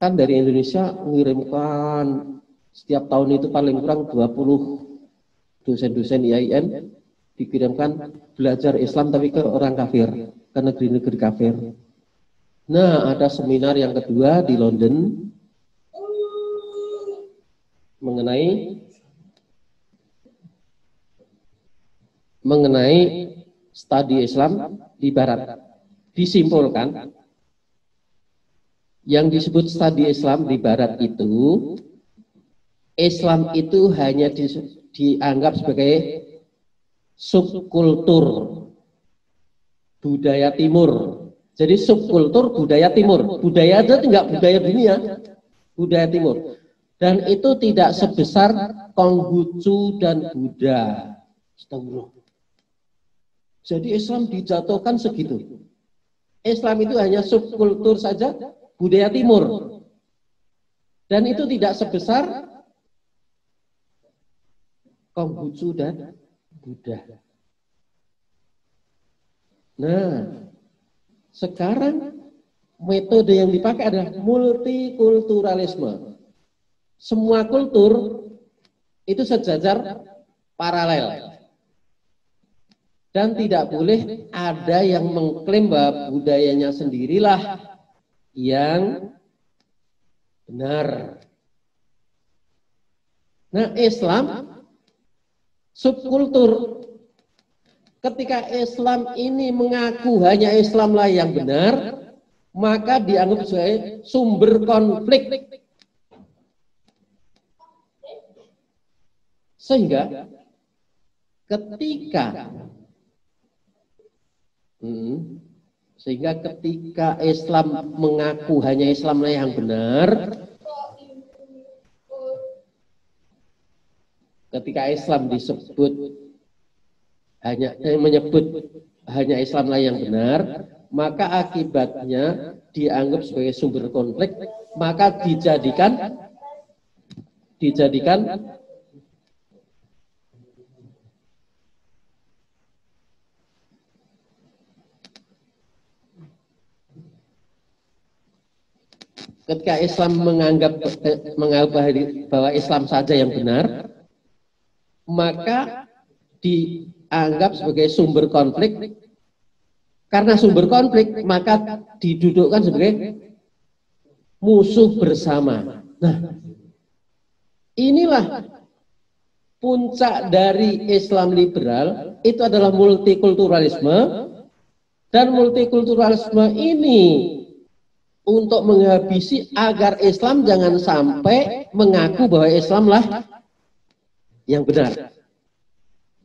kan dari Indonesia mengirimkan setiap tahun itu paling kurang 20 dosen-dosen IAIN dikirimkan belajar Islam tapi ke orang kafir, ke negeri-negeri kafir. Nah, ada seminar yang kedua di London mengenai studi Islam di Barat. Disimpulkan yang disebut studi Islam di Barat itu, Islam itu hanya dianggap sebagai subkultur budaya timur. Jadi subkultur budaya timur. Budaya aja tidak budaya dunia, budaya timur. Dan itu tidak sebesar Konghucu dan Buddha. Astagfirullah. Jadi Islam dijatuhkan segitu. Islam itu hanya subkultur saja budaya timur. Dan itu tidak sebesar Konghucu dan Buddha. Nah, sekarang metode yang dipakai adalah multikulturalisme. Semua kultur itu sejajar paralel. Dan tidak boleh ada yang mengklaim bahwa budayanya sendirilah yang Benar. Nah, Islam subkultur. Ketika Islam ini mengaku hanya Islamlah yang benar, maka dianggap sebagai sumber konflik. Sehingga ketika Islam mengaku hanya Islamlah yang benar, ketika Islam menyebut hanya Islamlah yang benar, maka akibatnya dianggap sebagai sumber konflik, maka dijadikan ketika Islam menganggap bahwa Islam saja yang benar, maka dianggap sebagai sumber konflik. Karena sumber konflik, maka didudukkan sebagai musuh bersama. Nah, inilah puncak dari Islam liberal, itu adalah multikulturalisme, dan multikulturalisme ini untuk menghabisi agar Islam jangan sampai mengaku bahwa Islamlah yang benar.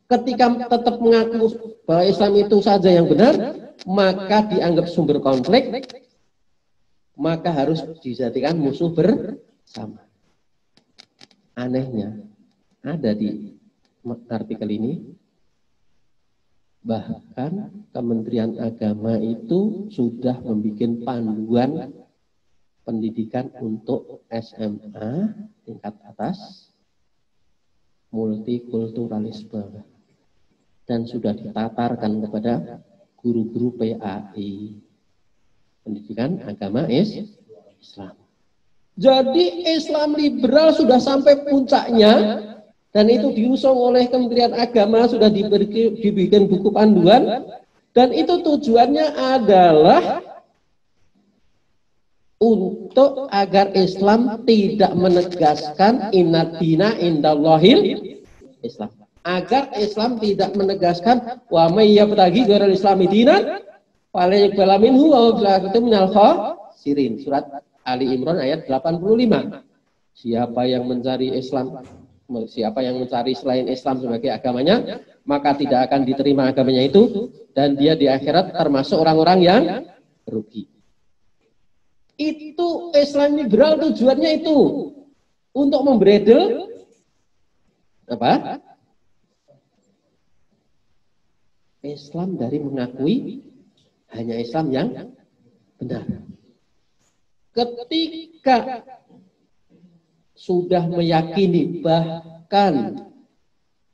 Ketika tetap mengaku bahwa Islam itu saja yang benar, maka dianggap sumber konflik, maka harus dijadikan musuh bersama. Anehnya, ada di artikel ini, bahkan Kementerian Agama itu sudah membuat panduan pendidikan untuk SMA tingkat atas multikulturalisme, dan sudah ditatarkan kepada guru-guru PAI, pendidikan agama Islam. Jadi Islam liberal sudah sampai puncaknya, dan itu diusung oleh Kementerian Agama, sudah dibikin buku panduan, dan itu tujuannya adalah untuk agar Islam tidak menegaskan inna dina indallahil Islam. Agar Islam tidak menegaskan wa may yabtaghi ghairal islami dinan fala yuqbala minhu wa huwa minal khasirin. Surat Ali Imran ayat 85. Siapa yang mencari Islam, siapa yang mencari selain Islam sebagai agamanya, maka tidak akan diterima agamanya itu, dan dia di akhirat termasuk orang-orang yang rugi. Itu Islam liberal, tujuannya itu untuk membredel apa? Islam dari mengakui hanya Islam yang benar. Ketika sudah meyakini, bahkan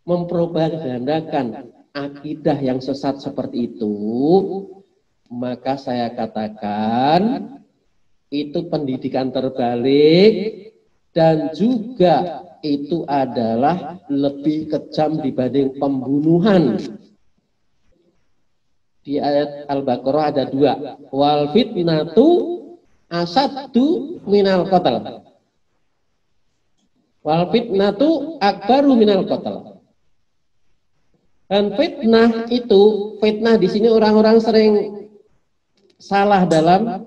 mempropagandakan akidah yang sesat seperti itu, maka saya katakan itu pendidikan terbalik, dan juga itu adalah lebih kejam dibanding pembunuhan. Di ayat Al-Baqarah ada 2, wal fitnatu asaddu minal qatl. Wal fitnatu akbaru minal qatl. Dan fitnah itu, fitnah di sini orang-orang sering salah dalam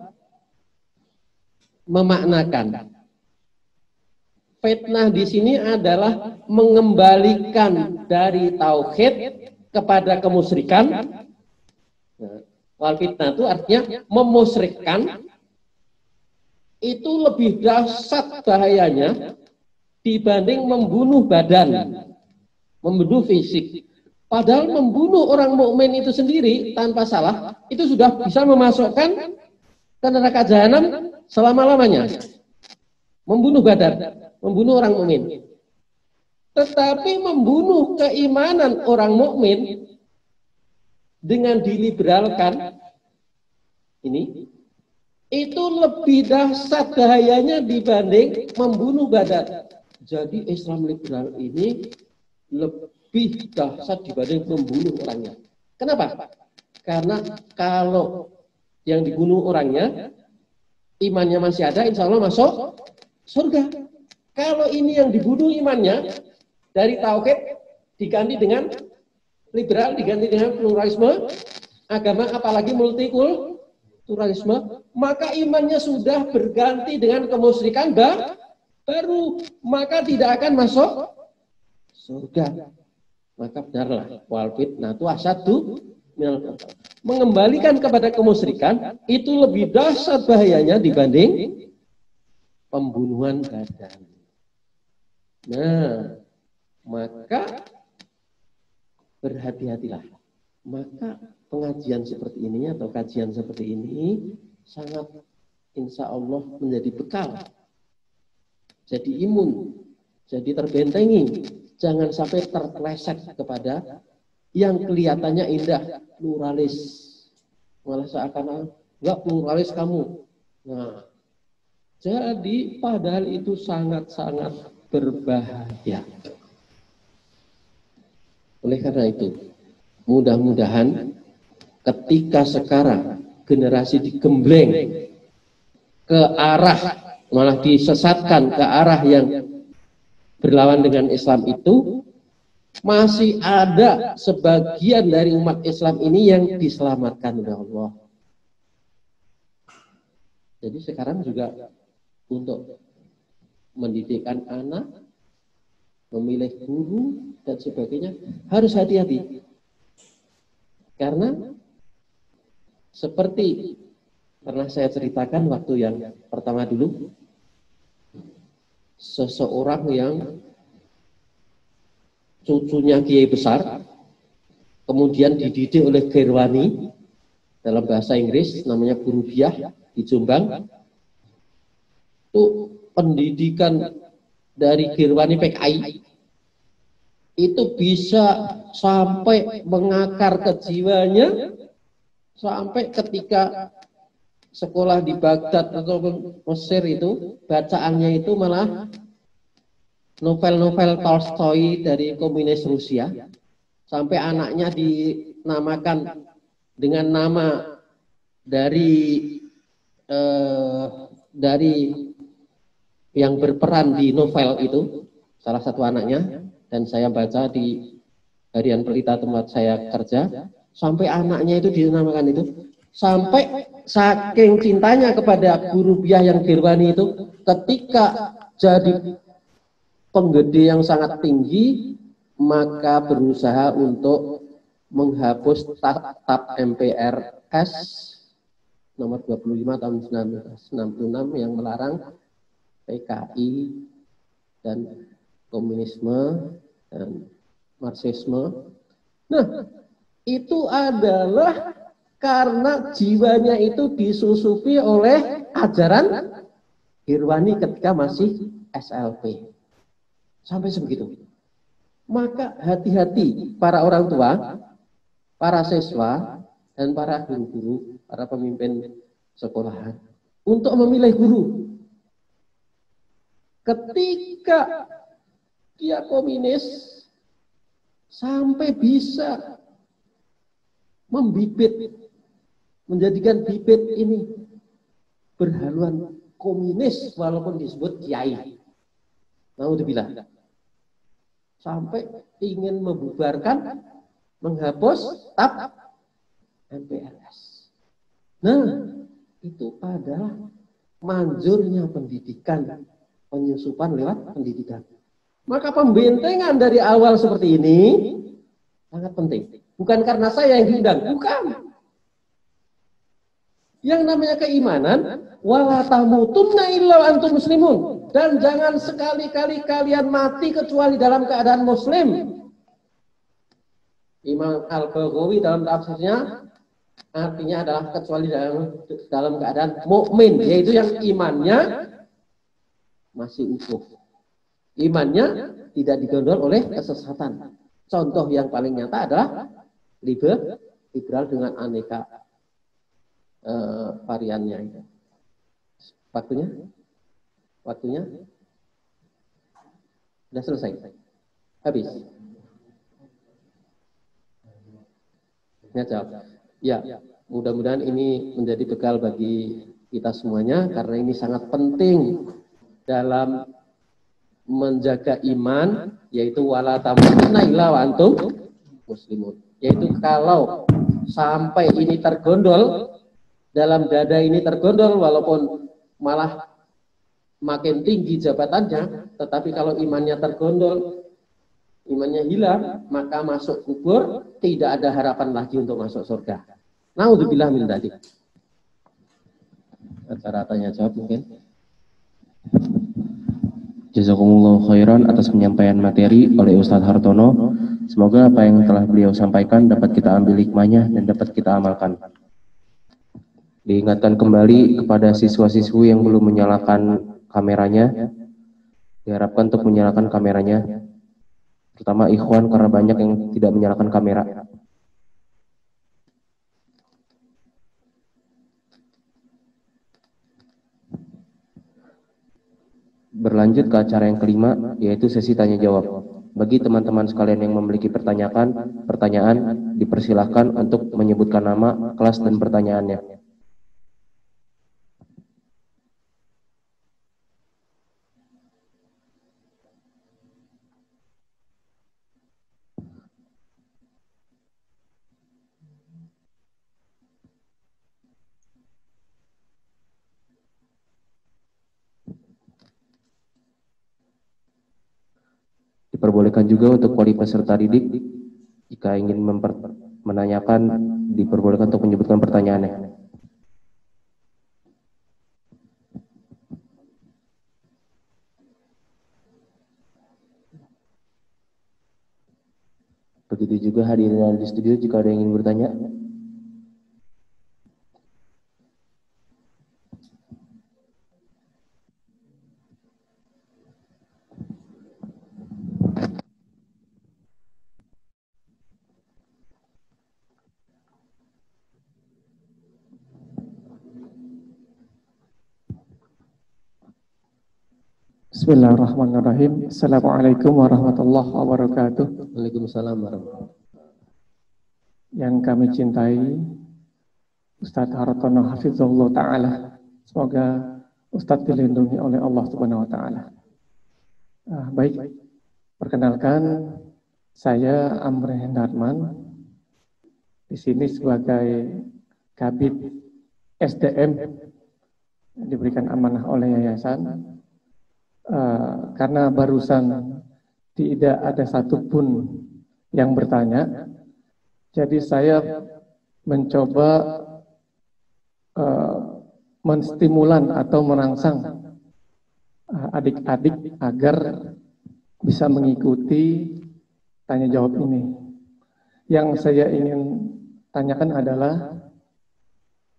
memaknakan. Fitnah di sini adalah mengembalikan dari tauhid kepada kemusyrikan. Wal fitnah itu artinya memusyrikkan. Itu lebih dahsyat bahayanya dibanding membunuh badan, membunuh fisik. Padahal membunuh orang mukmin itu sendiri tanpa salah itu sudah bisa memasukkan ke neraka jahanam selama-lamanya. Membunuh badan, membunuh orang mukmin. Tetapi membunuh keimanan orang mukmin dengan diliberalkan ini, itu lebih dahsyat bahayanya dibanding membunuh badan. Jadi Islam liberal ini lebih dahsyat dibanding membunuh orangnya. Kenapa? Karena kalau yang dibunuh orangnya imannya masih ada, insya Allah masuk surga. Kalau ini yang dibunuh imannya dari tauhid diganti dengan liberal, diganti dengan pluralisme agama, apalagi multikulturalisme, maka imannya sudah berganti dengan kemusyrikan baru, maka tidak akan masuk surga. Maka benarlah wal fitnatu asyaddu minal qatl. Mengembalikan kepada kemusyrikan itu lebih dahsyat bahayanya dibanding pembunuhan badan. Nah, maka berhati-hatilah. Maka pengajian seperti ini atau kajian seperti ini sangat insya Allah menjadi bekal. Jadi imun, jadi terbentengi. Jangan sampai terpeleset kepada yang kelihatannya indah, pluralis. Malah seakan-akan enggak pluralis kamu. Nah, jadi padahal itu sangat-sangat berbahaya. Oleh karena itu, mudah-mudahan ketika sekarang generasi digembleng ke arah, malah disesatkan ke arah yang berlawan dengan Islam itu, masih ada sebagian dari umat Islam ini yang diselamatkan oleh Allah. Jadi sekarang juga untuk mendidikkan anak, memilih guru dan sebagainya harus hati-hati. Karena seperti pernah saya ceritakan waktu yang pertama dulu, seseorang yang cucunya kiai besar, kemudian dididik oleh Gerwani, dalam bahasa Inggris namanya guru biah di Jombang. Itu pendidikan dari Gerwani PKI itu bisa sampai mengakar ke jiwanya, sampai ketika sekolah di Baghdad atau Mesir itu bacaannya itu malah novel-novel Tolstoy dari komunis Rusia, sampai anaknya dinamakan dengan nama dari yang berperan di novel itu, salah satu anaknya, dan saya baca di harian Pelita tempat saya kerja, sampai anaknya itu dinamakan itu, sampai saking cintanya kepada guru biah yang Gerwani itu, ketika jadi penggede yang sangat tinggi, maka berusaha untuk menghapus tab MPRS nomor 25 tahun 1966 yang melarang PKI dan komunisme dan Marxisme. Nah, itu adalah karena jiwanya itu disusupi oleh ajaran Gerwani ketika masih SLP. Sampai sebegitu. Maka hati-hati para orang tua, para siswa, dan para guru-guru, para pemimpin sekolahan untuk memilih guru. Ketika dia komunis sampai bisa membibit, menjadikan bibit ini berhaluan komunis walaupun disebut kiai. Naudzubillah. Sampai ingin membubarkan, menghapus tab MPRS. Nah, itu adalah manjurnya pendidikan, penyusupan lewat pendidikan. Maka pembentengan dari awal seperti ini sangat penting. Bukan karena saya yang diundang, bukan. Yang namanya keimanan, wala tamutunna illa antum muslimun. Dan jangan sekali-kali kalian mati kecuali dalam keadaan muslim. Imam Al-Baghawi dalam tafsirnya artinya adalah kecuali dalam keadaan mukmin, yaitu yang imannya masih utuh. Imannya tidak digondol oleh kesesatan. Contoh yang paling nyata adalah liberal dengan aneka variannya itu. Waktunya sudah selesai. Habis. Ya, mudah-mudahan ini menjadi bekal bagi kita semuanya karena ini sangat penting dalam menjaga iman, yaitu wala tamutunna illa wa antum muslimun. Yaitu kalau sampai ini tergondol, dalam dada ini tergondol, walaupun malah makin tinggi jabatannya, tetapi kalau imannya tergondol, imannya hilang, maka masuk kubur tidak ada harapan lagi untuk masuk surga. Naudzubillah min dzalik. Acara tanya jawab mungkin. Jazakumullah khairan atas penyampaian materi oleh Ustadz Hartono. Semoga apa yang telah beliau sampaikan dapat kita ambil hikmahnya dan dapat kita amalkan. Diingatkan kembali kepada siswa-siswi yang belum menyalakan kameranya, diharapkan untuk menyalakan kameranya, terutama ikhwan karena banyak yang tidak menyalakan kamera. Berlanjut ke acara yang kelima, yaitu sesi tanya jawab. Bagi teman-teman sekalian yang memiliki pertanyaan, dipersilahkan untuk menyebutkan nama, kelas, dan pertanyaannya. Diperbolehkan juga untuk wali peserta didik, jika ingin menanyakan, diperbolehkan untuk menyebutkan pertanyaannya. Begitu juga hadirin di studio, jika ada yang ingin bertanya. Bismillahirrahmanirrahim. Assalamualaikum warahmatullahi wabarakatuh. Waalaikumsalam warahmatullahi wabarakatuh. Yang kami cintai Ustadz Hartono Hafizahullah Ta'ala. Semoga Ustadz dilindungi oleh Allah Subhanahu Wa Ta'ala. Baik, perkenalkan saya Amri Hendarman. Di sini sebagai Kabid SDM diberikan amanah oleh yayasan. Karena barusan tidak ada satupun yang bertanya, jadi saya mencoba menstimulan atau merangsang adik-adik agar bisa mengikuti tanya jawab ini. Yang saya ingin tanyakan adalah,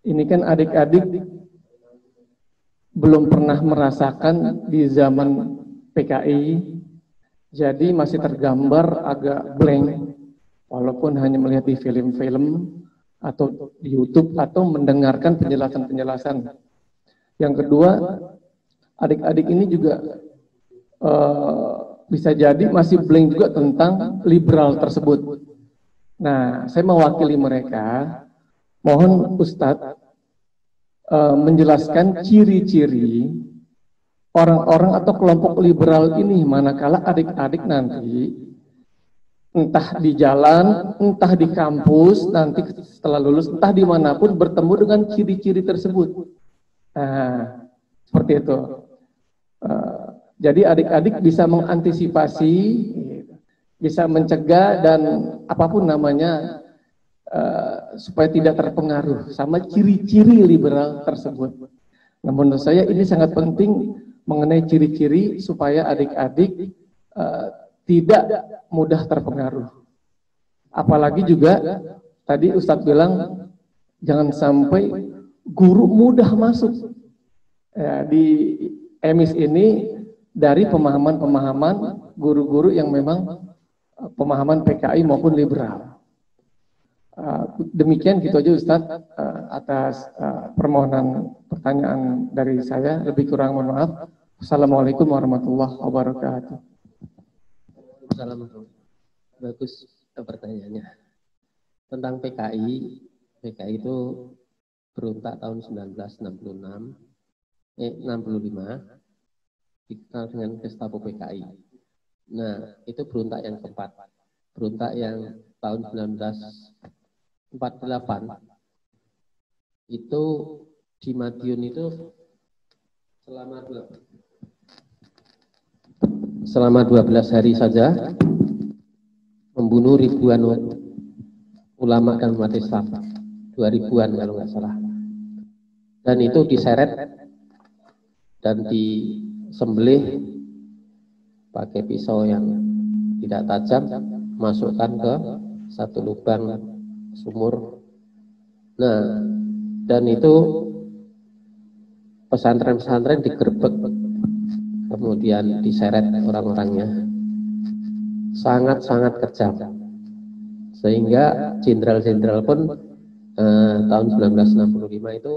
ini kan adik-adik belum pernah merasakan di zaman PKI, jadi masih tergambar agak blank, walaupun hanya melihat di film-film atau di YouTube atau mendengarkan penjelasan-penjelasan. Yang kedua, adik-adik ini juga bisa jadi masih blank juga tentang liberal tersebut. Nah, saya mewakili mereka, mohon Ustadz menjelaskan ciri-ciri orang-orang atau kelompok liberal ini manakala adik-adik nanti entah di jalan, entah di kampus, nanti setelah lulus, entah dimanapun bertemu dengan ciri-ciri tersebut. Nah, seperti itu. Jadi adik-adik bisa mengantisipasi, bisa mencegah dan apapun namanya, supaya tidak terpengaruh sama ciri-ciri liberal tersebut. Nah, menurut saya ini sangat penting mengenai ciri-ciri supaya adik-adik tidak mudah terpengaruh. Apalagi juga tadi Ustadz bilang jangan sampai guru mudah masuk di emis ini dari pemahaman-pemahaman guru-guru yang memang pemahaman PKI maupun liberal. Demikian gitu aja Ustadz atas permohonan pertanyaan dari saya. Lebih kurang mohon maaf. Assalamualaikum warahmatullahi wabarakatuh. Assalamualaikum. Bagus pertanyaannya. Tentang PKI. PKI itu berontak tahun 1965. dikenal dengan Gestapo PKI. Nah, itu berontak yang keempat. Berontak yang tahun 1948 itu di Madiun itu selama 12 hari saja membunuh ribuan ulama dan umat Islam, 2000-an kalau nggak salah. Dan itu diseret dan disembelih pakai pisau yang tidak tajam, masukkan ke satu lubang sumur. Nah, dan itu pesantren-pesantren digerebek, kemudian diseret orang-orangnya. Sangat-sangat kejam. Sehingga jenderal-jenderal pun tahun 1965 itu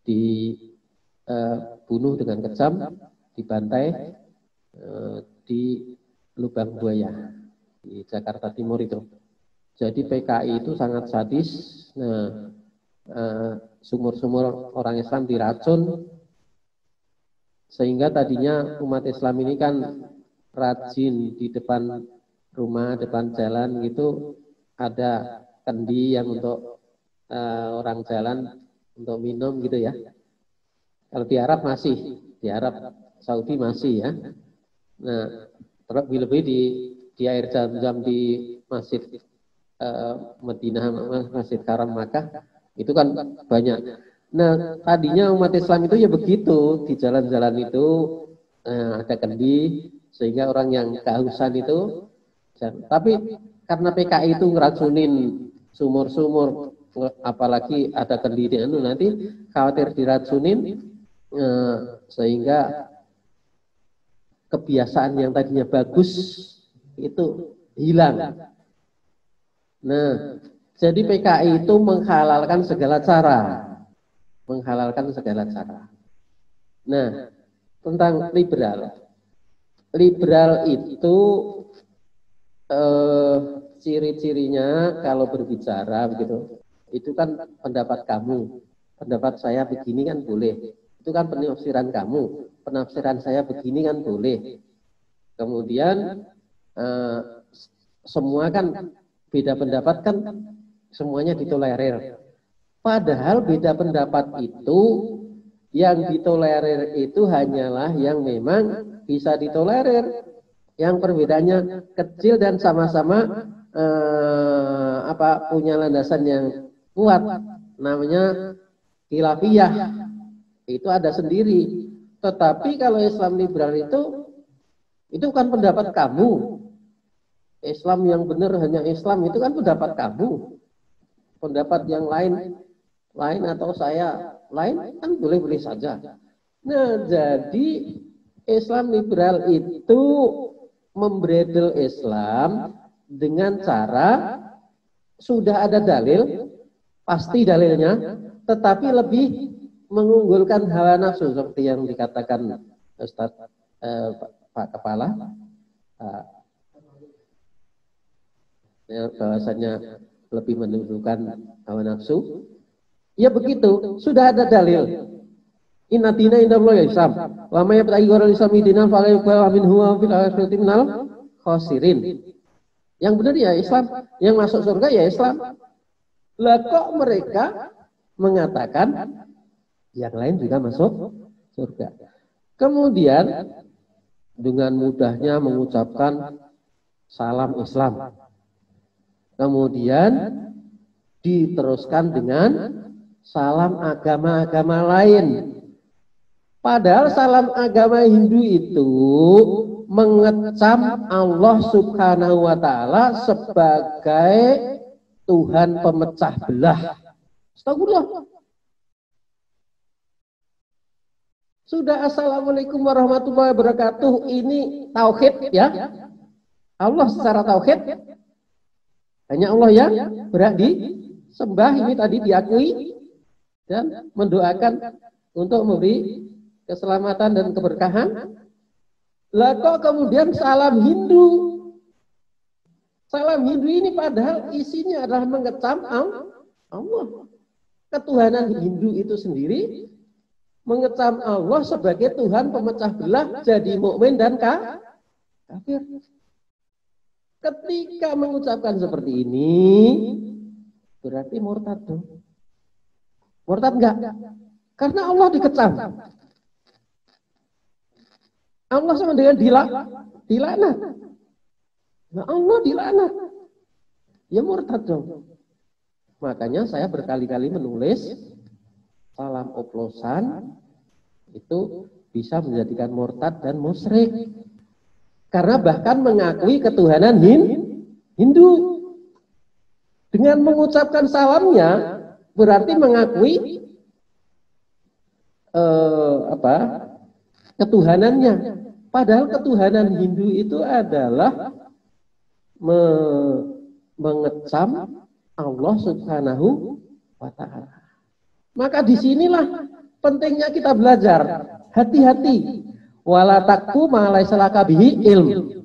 dibunuh dengan kejam, dibantai di lubang buaya di Jakarta Timur itu. Jadi PKI itu sangat sadis. Nah, sumur-sumur orang Islam diracun, sehingga tadinya umat Islam ini kan rajin di depan rumah, depan jalan gitu ada kendi yang untuk orang jalan untuk minum gitu ya. Kalau di Arab masih, di Arab Saudi masih ya. Nah, lebih-lebih di air Zam-Zam di Masjid Madinah, Masjid Haram Makkah itu kan banyak. Nah, tadinya umat Islam itu ya begitu, di jalan-jalan itu ada kendi, sehingga orang yang kehausan itu, tapi karena PKI itu ngeracunin sumur-sumur, apalagi ada kendi di nanti khawatir diracunin, sehingga kebiasaan yang tadinya bagus itu hilang. Nah, jadi PKI itu menghalalkan segala cara. Menghalalkan segala cara. Nah, tentang liberal. Liberal itu ciri-cirinya kalau berbicara begitu, itu kan pendapat kamu. Pendapat saya begini kan boleh. Itu kan penafsiran kamu. Penafsiran saya begini kan boleh. Kemudian semua kan beda pendapat kan semuanya ditolerir. Padahal beda pendapat itu yang ditolerir itu hanyalah yang memang bisa ditolerir. Yang perbedaannya kecil dan sama-sama punya landasan yang kuat, namanya khilafiyah. Itu ada sendiri. Tetapi kalau Islam liberal itu kan pendapat kamu. Islam yang benar hanya Islam itu kan pendapat kamu. Pendapat yang lain atau saya lain kan boleh-boleh saja. Nah, jadi Islam liberal itu membredel Islam dengan cara sudah ada dalil, pasti dalilnya, tetapi lebih mengunggulkan hawa nafsu seperti yang dikatakan Ustaz Pak Kepala, bahwasanya lebih menunjukkan hawa nafsu. Ya begitu, sudah ada dalil. Inna dina indallahi Islam. Wa may yabtaghi ghairal Islami dinan fala yuqbal minhu wa fil akhirati minal khasirin. Yang benar ya Islam, yang masuk surga ya Islam. Lah kok mereka mengatakan yang lain juga masuk surga. Kemudian dengan mudahnya mengucapkan salam Islam. Kemudian diteruskan dengan salam agama-agama lain. Padahal salam agama Hindu itu mengecam Allah Subhanahu wa Ta'ala sebagai Tuhan pemecah belah. Astagfirullah. Sudah assalamualaikum warahmatullahi wabarakatuh. Ini tauhid ya. Allah secara tauhid. Hanya Allah yang berhak disembah, ini tadi diakui dan mendoakan untuk memberi keselamatan dan keberkahan. Lah kok kemudian salam Hindu? Salam Hindu ini padahal isinya adalah mengecam Allah. Ketuhanan Hindu itu sendiri mengecam Allah sebagai Tuhan pemecah belah jadi mukmin dan kafir. Ketika mengucapkan seperti ini, berarti murtad dong. Murtad enggak? Karena Allah dikecam. Allah sama dengan dilaknat. Nah, Allah dilaknat. Ya murtad dong. Makanya saya berkali-kali menulis salam oplosan itu bisa menjadikan murtad dan musyrik. Karena bahkan mengakui ketuhanan Hindu. Dengan mengucapkan salamnya berarti mengakui ketuhanannya. Padahal ketuhanan Hindu itu adalah mengecam Allah Subhanahu wa ta'ala. Maka disinilah pentingnya kita belajar. Hati-hati. Wala taqfu ma laysa laka bihi ilm.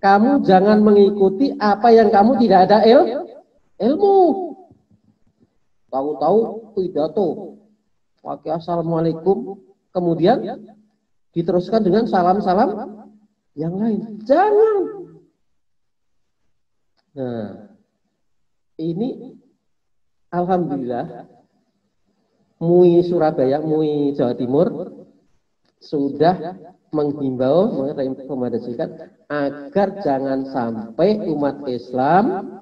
Kamu jangan mengikuti apa yang kamu tidak ada ilmu. Tahu-tahu pidato pakai assalamualaikum, kemudian diteruskan dengan salam-salam yang lain. Jangan. Nah, ini alhamdulillah MUI Surabaya, MUI Jawa Timur sudah menghimbau, merekomendasikan agar jangan sampai umat Islam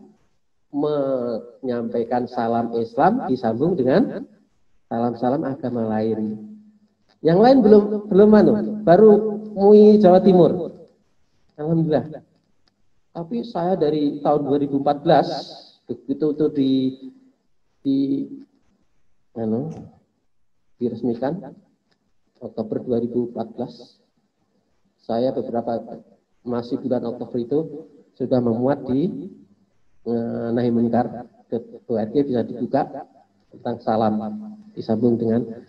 menyampaikan salam Islam disambung dengan salam-salam agama lain. Yang lain belum baru MUI Jawa Timur. Alhamdulillah. Tapi saya dari tahun 2014 begitu itu diresmikan Oktober 2014. Saya beberapa masih bulan Oktober itu sudah memuat di Nahi Munkar .org, bisa dibuka tentang salam disambung dengan.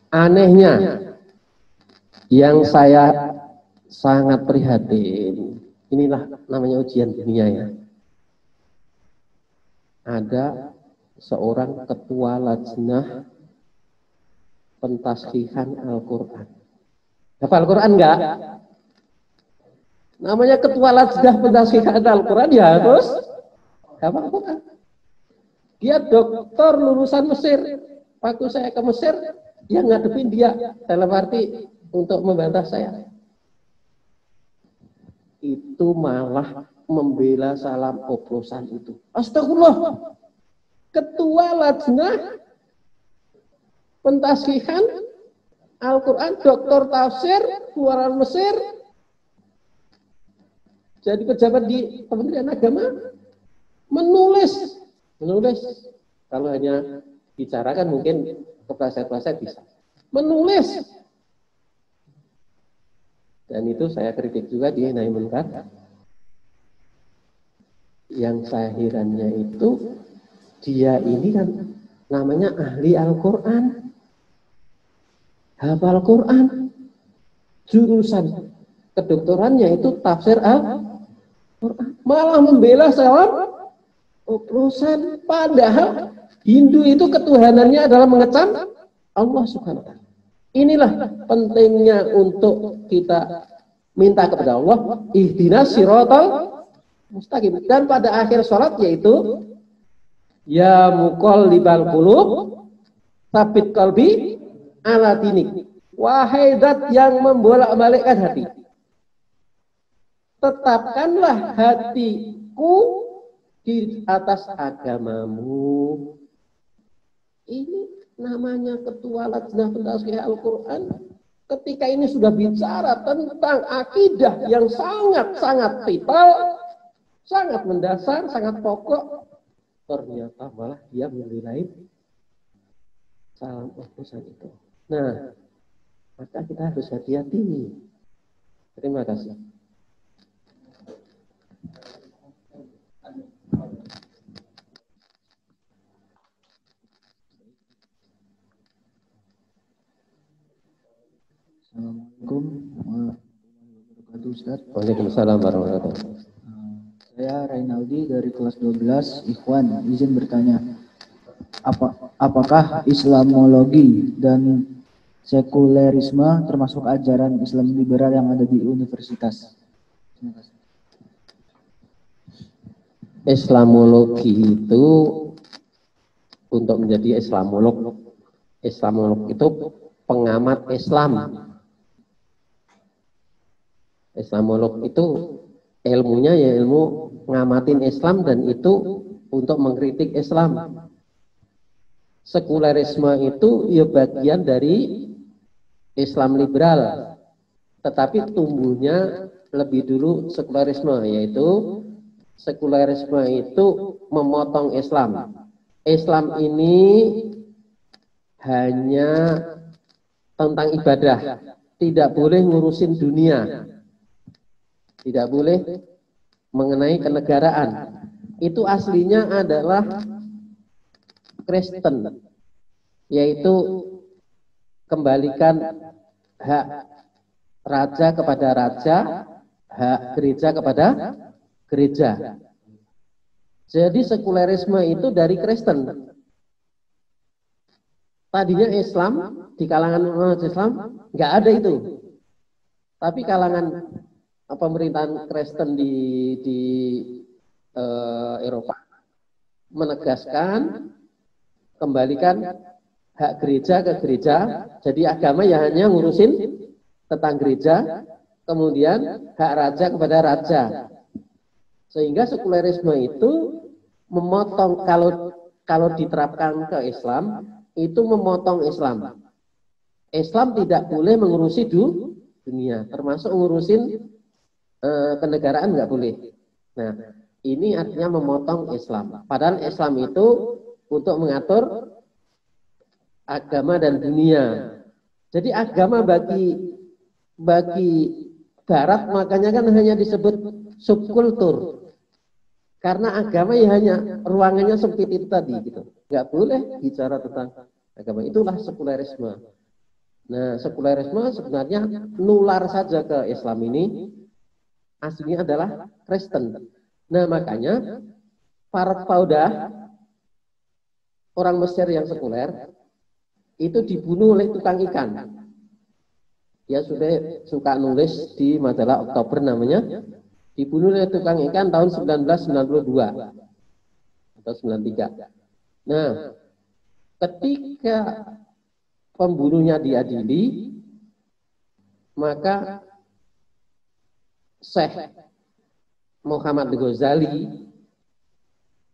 Anehnya yang saya sangat prihatin, inilah namanya ujian dunia ya. Ada seorang ketua lajnah pentashihan Al-Quran. Hafal Al-Quran enggak? Namanya ketua lajnah pentashihan Al-Quran ya terus hafal Al-Quran. Dia doktor lulusan Mesir. Waktu saya ke Mesir, yang ngadepin dia dalam arti untuk membantah saya. Itu malah membela salam oplosan itu. Astagfirullah. Ketua lajnah pentashihan Al-Quran, doktor tafsir, keluaran Mesir, jadi pejabat di Kementerian Agama, menulis. Kalau hanya bicarakan mungkin kepleset-pleset bisa. Menulis. Dan itu saya kritik juga di Nahi Munkar. Yang saya herannya itu, dia ini kan namanya ahli Al-Quran. Hafal Quran. Jurusan kedokterannya itu tafsir Al-Quran. Malah membela salam oplosan. Padahal Hindu itu ketuhanannya adalah mengecam Allah Subhanahu wa ta'ala. Inilah pentingnya untuk kita minta kepada Allah ihdinas siratal mustaqim. Dan pada akhir sholat yaitu ya muqallibal qulub tsabit qalbi ala dinik. Wahai zat yang membolak-balikkan hati, tetapkanlah hatiku di atas agamamu. Ini namanya ketua lajnah pentashihan Al-Quran. Ketika ini sudah bicara tentang akidah yang sangat-sangat vital, sangat mendasar, sangat pokok, ternyata malah dia menilai salam oplosan itu. Nah, maka kita harus hati-hati. Terima kasih. Assalamualaikum warahmatullahi wabarakatuh, Ustaz. Waalaikumsalam warahmatullahi wabarakatuh. Saya Rainaldi dari kelas 12 Ikhwan, izin bertanya. Apakah Islamologi dan sekulerisme termasuk ajaran Islam liberal yang ada di universitas. Terima kasih. Islamologi itu untuk menjadi Islamolog itu pengamat Islam. Islamolog itu ilmunya ya ilmu ngamatin Islam dan itu untuk mengkritik Islam. Sekulerisme itu ya bagian dari Islam liberal, tetapi tumbuhnya lebih dulu sekulerisme, yaitu sekulerisme itu memotong Islam. Islam ini hanya tentang ibadah, tidak boleh ngurusin dunia, tidak boleh mengenai kenegaraan. Itu aslinya adalah Kristen, yaitu kembalikan hak raja kepada raja, hak gereja kepada gereja. Jadi sekulerisme itu dari Kristen. Tadinya Islam, di kalangan umat Islam nggak ada itu. Tapi kalangan pemerintahan Kristen di Eropa menegaskan kembalikan hak gereja ke gereja. Jadi agama ya hanya ngurusin tentang gereja, kemudian hak raja kepada raja. Sehingga sekulerisme itu memotong, kalau diterapkan ke Islam, itu memotong Islam. Islam tidak boleh mengurusi dunia, termasuk ngurusin kenegaraan nggak boleh. Nah, ini artinya memotong Islam. Padahal Islam itu untuk mengatur agama dan dunia. Jadi agama bagi Barat makanya kan hanya disebut subkultur. Karena agama ya hanya ruangannya sempit itu tadi gitu. Nggak boleh bicara tentang agama. Itulah sekulerisme. Nah, sekulerisme sebenarnya nular saja ke Islam ini. Aslinya adalah Kristen. Nah, makanya para paudah orang Mesir yang sekuler itu dibunuh oleh tukang ikan. Ya sudah suka nulis di majalah Oktober namanya, dibunuh oleh tukang ikan tahun 1992 atau 93. Nah, ketika pembunuhnya diadili, maka Syekh Muhammad Ghazali,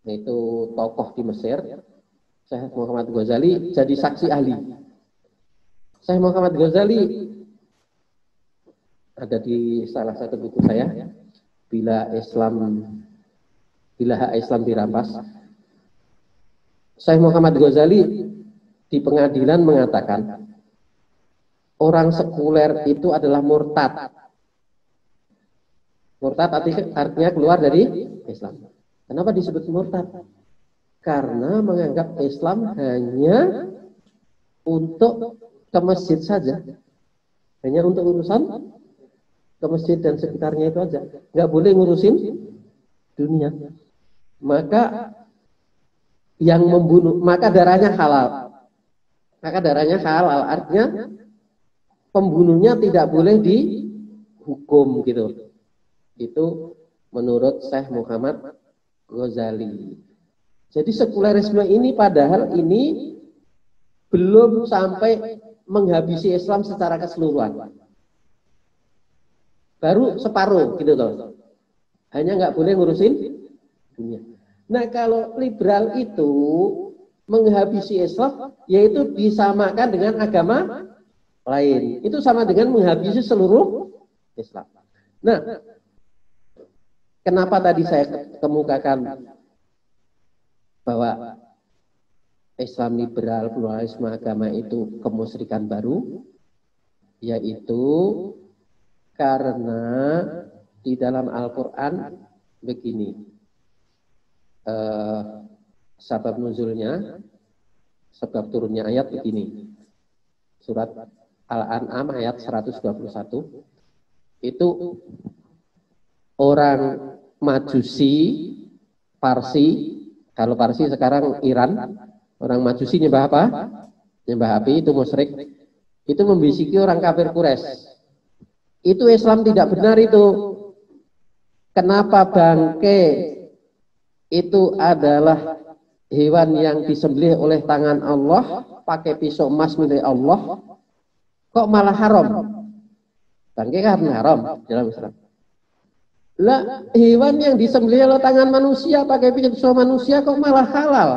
itu tokoh di Mesir, Syekh Muhammad Ghazali jadi saksi ahli. Syekh Muhammad Ghazali ada di salah satu buku saya, Bila Hak Islam Dirampas. Syekh Muhammad Ghazali di pengadilan mengatakan orang sekuler itu adalah murtad. Murtad artinya keluar dari Islam. Kenapa disebut murtad? Karena menganggap Islam hanya untuk ke masjid saja. Hanya untuk urusan ke masjid dan sekitarnya itu aja. Nggak boleh ngurusin dunia. Maka yang membunuh, maka darahnya halal. Maka darahnya halal, artinya pembunuhnya tidak boleh dihukum gitu. Itu menurut Syekh Muhammad Ghazali. Jadi sekulerisme ini padahal ini belum sampai menghabisi Islam secara keseluruhan. Baru separuh gitu loh. Hanya nggak boleh ngurusin dunia. Nah, kalau liberal itu menghabisi Islam, yaitu disamakan dengan agama lain. Itu sama dengan menghabisi seluruh Islam. Nah, kenapa tadi saya kemukakan bahwa Islam liberal, pluralisme agama itu kemusyrikan baru? Yaitu karena di dalam Al-Quran begini, sebab nuzulnya, sebab turunnya ayat begini. Surat Al-An'am ayat 121. Itu orang Majusi, Parsi, kalau Parsi sekarang Iran, orang Majusi nyembah apa? Nyembah api, itu musyrik. itu membisiki orang kafir Quraisy. Itu Islam tidak benar itu. Kenapa bangke itu adalah hewan yang disembelih oleh tangan Allah, pakai pisau emas milik Allah, kok malah haram? Bangke kan haram dalam Islam. Lah, hewan yang disembelih oleh tangan manusia, pakai pisau manusia, kok malah halal?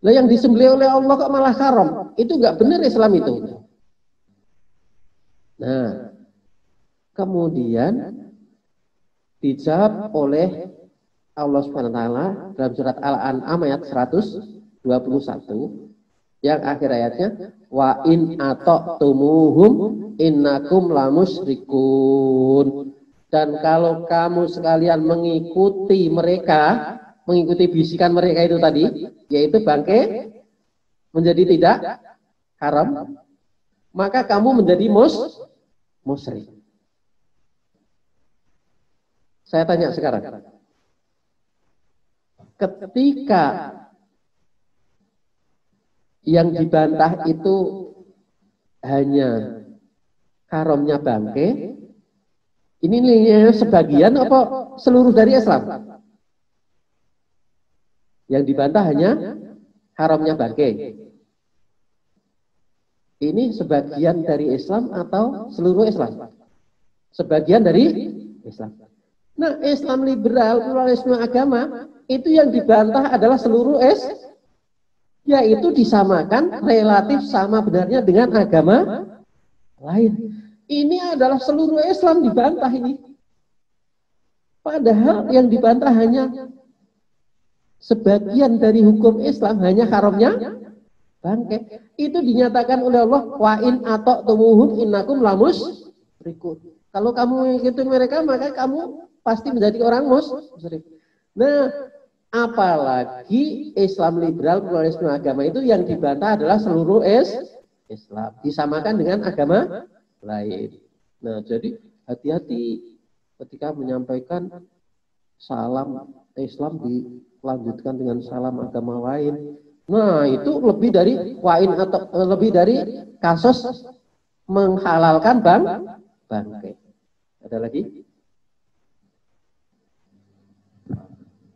Lah, yang disembelih oleh Allah kok malah haram? Itu nggak benar Islam itu. Nah, kemudian dijawab oleh Allah Subhanahu wa taala dalam surat Al-An'am ayat 121 yang akhir ayatnya wa in ata'tumuhum innakum lamusyrikun. Dan kalau kamu sekalian mengikuti mereka, mengikuti bisikan mereka itu tadi, yaitu bangke menjadi tidak haram, maka kamu menjadi musyrik. Saya tanya sekarang, ketika yang dibantah itu hanya haramnya bangke, ini nilainya sebagian apa seluruh dari Islam? Yang dibantah hanya haramnya bangke. Ini sebagian dari Islam atau seluruh Islam? Sebagian dari Islam. Nah, Islam liberal, pluralisme agama, itu yang dibantah adalah seluruh yaitu disamakan relatif sama benarnya dengan agama lain. Ini adalah seluruh Islam dibantah ini. Padahal yang dibantah hanya sebagian dari hukum Islam, hanya haramnya bangke. Itu dinyatakan oleh Allah, wa in ata'tumuhum innakum lamusyrikun. Kalau kamu mengikuti mereka, maka kamu pasti menjadi orang musyrik. Nah, apalagi Islam liberal, pluralisme agama itu yang dibantah adalah seluruh Islam, disamakan dengan agama lain. Nah, jadi hati-hati ketika menyampaikan salam Islam dilanjutkan dengan salam agama lain. Nah, itu lebih dari wain atau lebih dari kasus menghalalkan bangke. Ada lagi?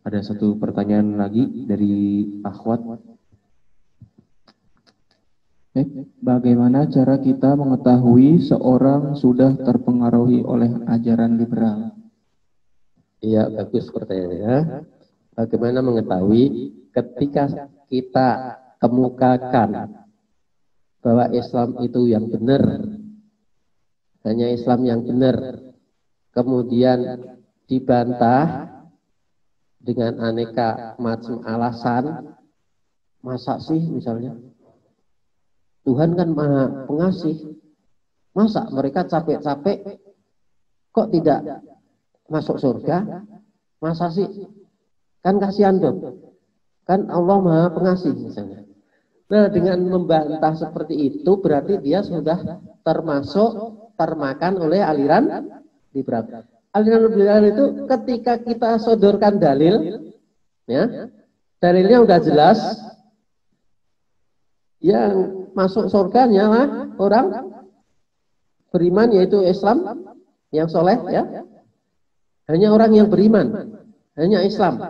Ada satu pertanyaan lagi dari Akhwat. Bagaimana cara kita mengetahui seorang sudah terpengaruhi oleh ajaran liberal? Iya, bagus pertanyaannya. Bagaimana mengetahui ketika kita kemukakan bahwa Islam itu yang benar, hanya Islam yang benar, kemudian dibantah dengan aneka macam alasan. Masa sih misalnya Tuhan kan Maha Pengasih, masa mereka capek-capek kok tidak masuk surga? Masa sih, kan kasihan dong, kan Allah Maha Pengasih misalnya. Nah, dengan membantah seperti itu berarti dia sudah termakan oleh aliran liberal. Aliran liberal itu ketika kita sodorkan dalil, ya, dalilnya udah jelas, yang masuk surganya lah orang beriman, yaitu Islam yang soleh, ya, hanya orang yang beriman, hanya Islam.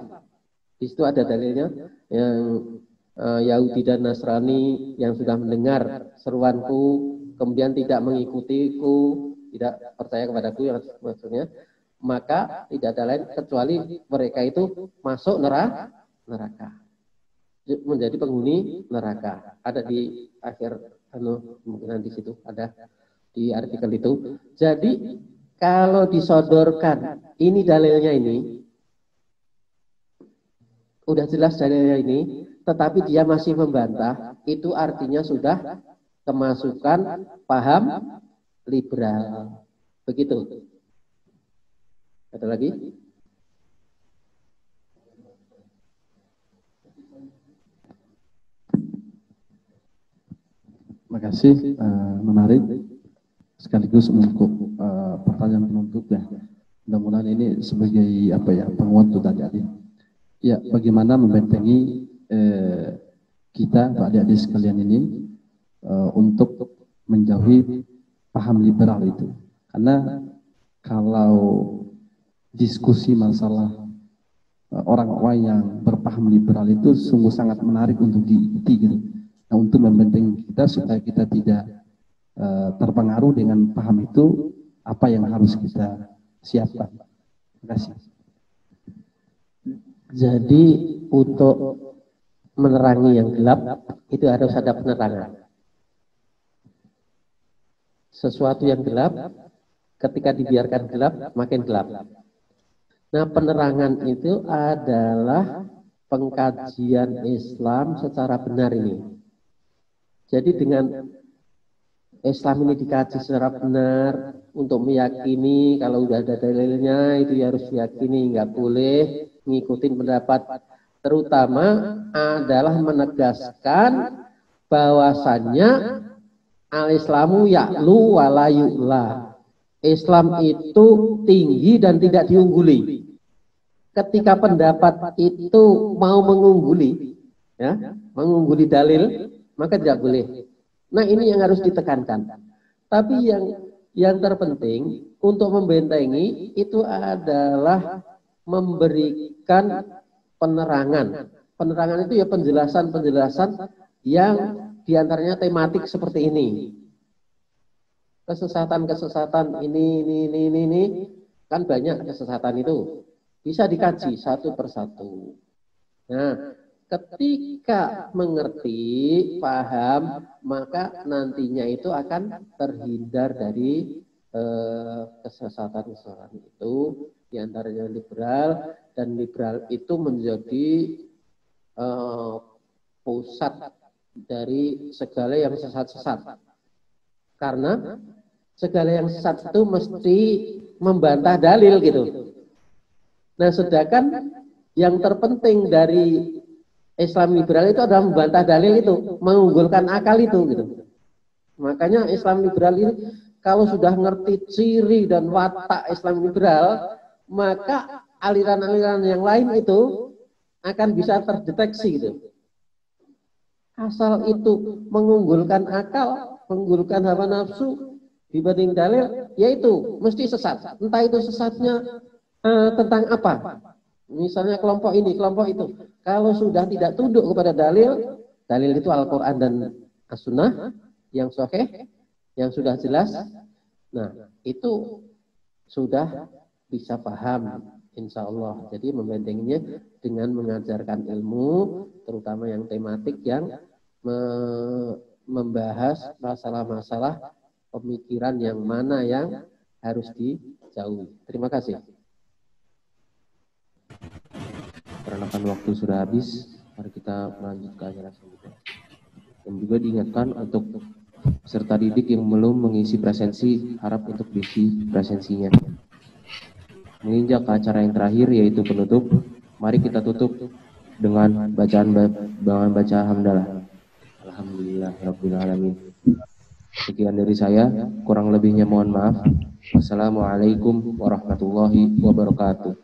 Di situ ada dalilnya, yang Yahudi dan Nasrani yang sudah mendengar seruanku kemudian tidak mengikutiku, tidak percaya kepadaku, yang maksudnya, maka tidak ada lain kecuali mereka itu masuk neraka, menjadi penghuni neraka. Ada di akhir mungkin di situ ada di artikel itu. Jadi kalau disodorkan ini dalilnya, ini udah jelas dalilnya ini, tetapi dia masih membantah, itu artinya sudah kemasukan paham liberal. Begitu. Ada lagi? Terima kasih, menarik sekaligus untuk pertanyaan penutup ya. Mudah-mudahan ini sebagai apa ya, penguat tadi. Ya, bagaimana membentengi kita, Pak adik-adik sekalian ini untuk menjauhi paham liberal itu. Karena kalau diskusi masalah orang-orang yang berpaham liberal itu sungguh sangat menarik untuk diikuti gitu. Nah, untuk membentengi kita supaya kita tidak terpengaruh dengan paham itu, apa yang harus kita siapkan. Terima kasih. Jadi untuk menerangi yang gelap itu harus ada penerangan. Sesuatu yang gelap ketika dibiarkan gelap makin gelap. Nah, penerangan itu adalah pengkajian Islam secara benar ini. Jadi dengan Islam ini dikaji secara benar untuk meyakini kalau udah ada dalilnya itu ya harus diyakini, nggak boleh ngikutin pendapat. Terutama adalah menegaskan bahwasannya al-Islamu ya'lu wa la yu'la. Islam itu tinggi dan tidak diungguli. Ketika pendapat itu mau mengungguli, ya, mengungguli dalil, maka tidak boleh. Nah, ini yang harus ditekankan. Tapi yang terpenting untuk membentengi itu adalah memberikan penerangan. Penerangan itu ya penjelasan-penjelasan yang diantaranya tematik seperti ini. Kesesatan-kesesatan ini kan banyak kesesatan itu. Bisa dikaji satu persatu. Nah, ketika mengerti, paham, maka nantinya itu akan terhindar dari kesesatan-kesesatan itu, diantaranya liberal, dan liberal itu menjadi pusat dari segala yang sesat-sesat. Karena segala yang sesat itu mesti membantah dalil gitu. Nah, sedangkan yang terpenting dari Islam liberal itu adalah membantah dalil itu, mengunggulkan akal itu gitu. Makanya Islam liberal ini kalau sudah ngerti ciri dan watak Islam liberal, maka aliran-aliran yang lain itu akan bisa terdeteksi gitu. Asal itu mengunggulkan akal, mengunggulkan hawa nafsu dibanding dalil, yaitu mesti sesat. Entah itu sesatnya tentang apa. Misalnya kelompok ini, kelompok itu. Kalau sudah tidak tunduk kepada dalil, dalil itu Al-Quran dan As-Sunnah yang sahih, yang sudah jelas. Nah, itu sudah bisa paham, insya Allah. Jadi membentenginya dengan mengajarkan ilmu, terutama yang tematik yang membahas masalah-masalah pemikiran yang mana yang harus dijauhi. Terima kasih. Karena waktu sudah habis, mari kita melanjut ke acara selanjutnya. Dan juga diingatkan untuk peserta didik yang belum mengisi presensi, harap untuk diisi presensinya. Menginjak ke acara yang terakhir, yaitu penutup, mari kita tutup dengan baca hamdalah. Alhamdulillahirabbil alamin. Sekian dari saya, kurang lebihnya mohon maaf. Wassalamualaikum warahmatullahi wabarakatuh.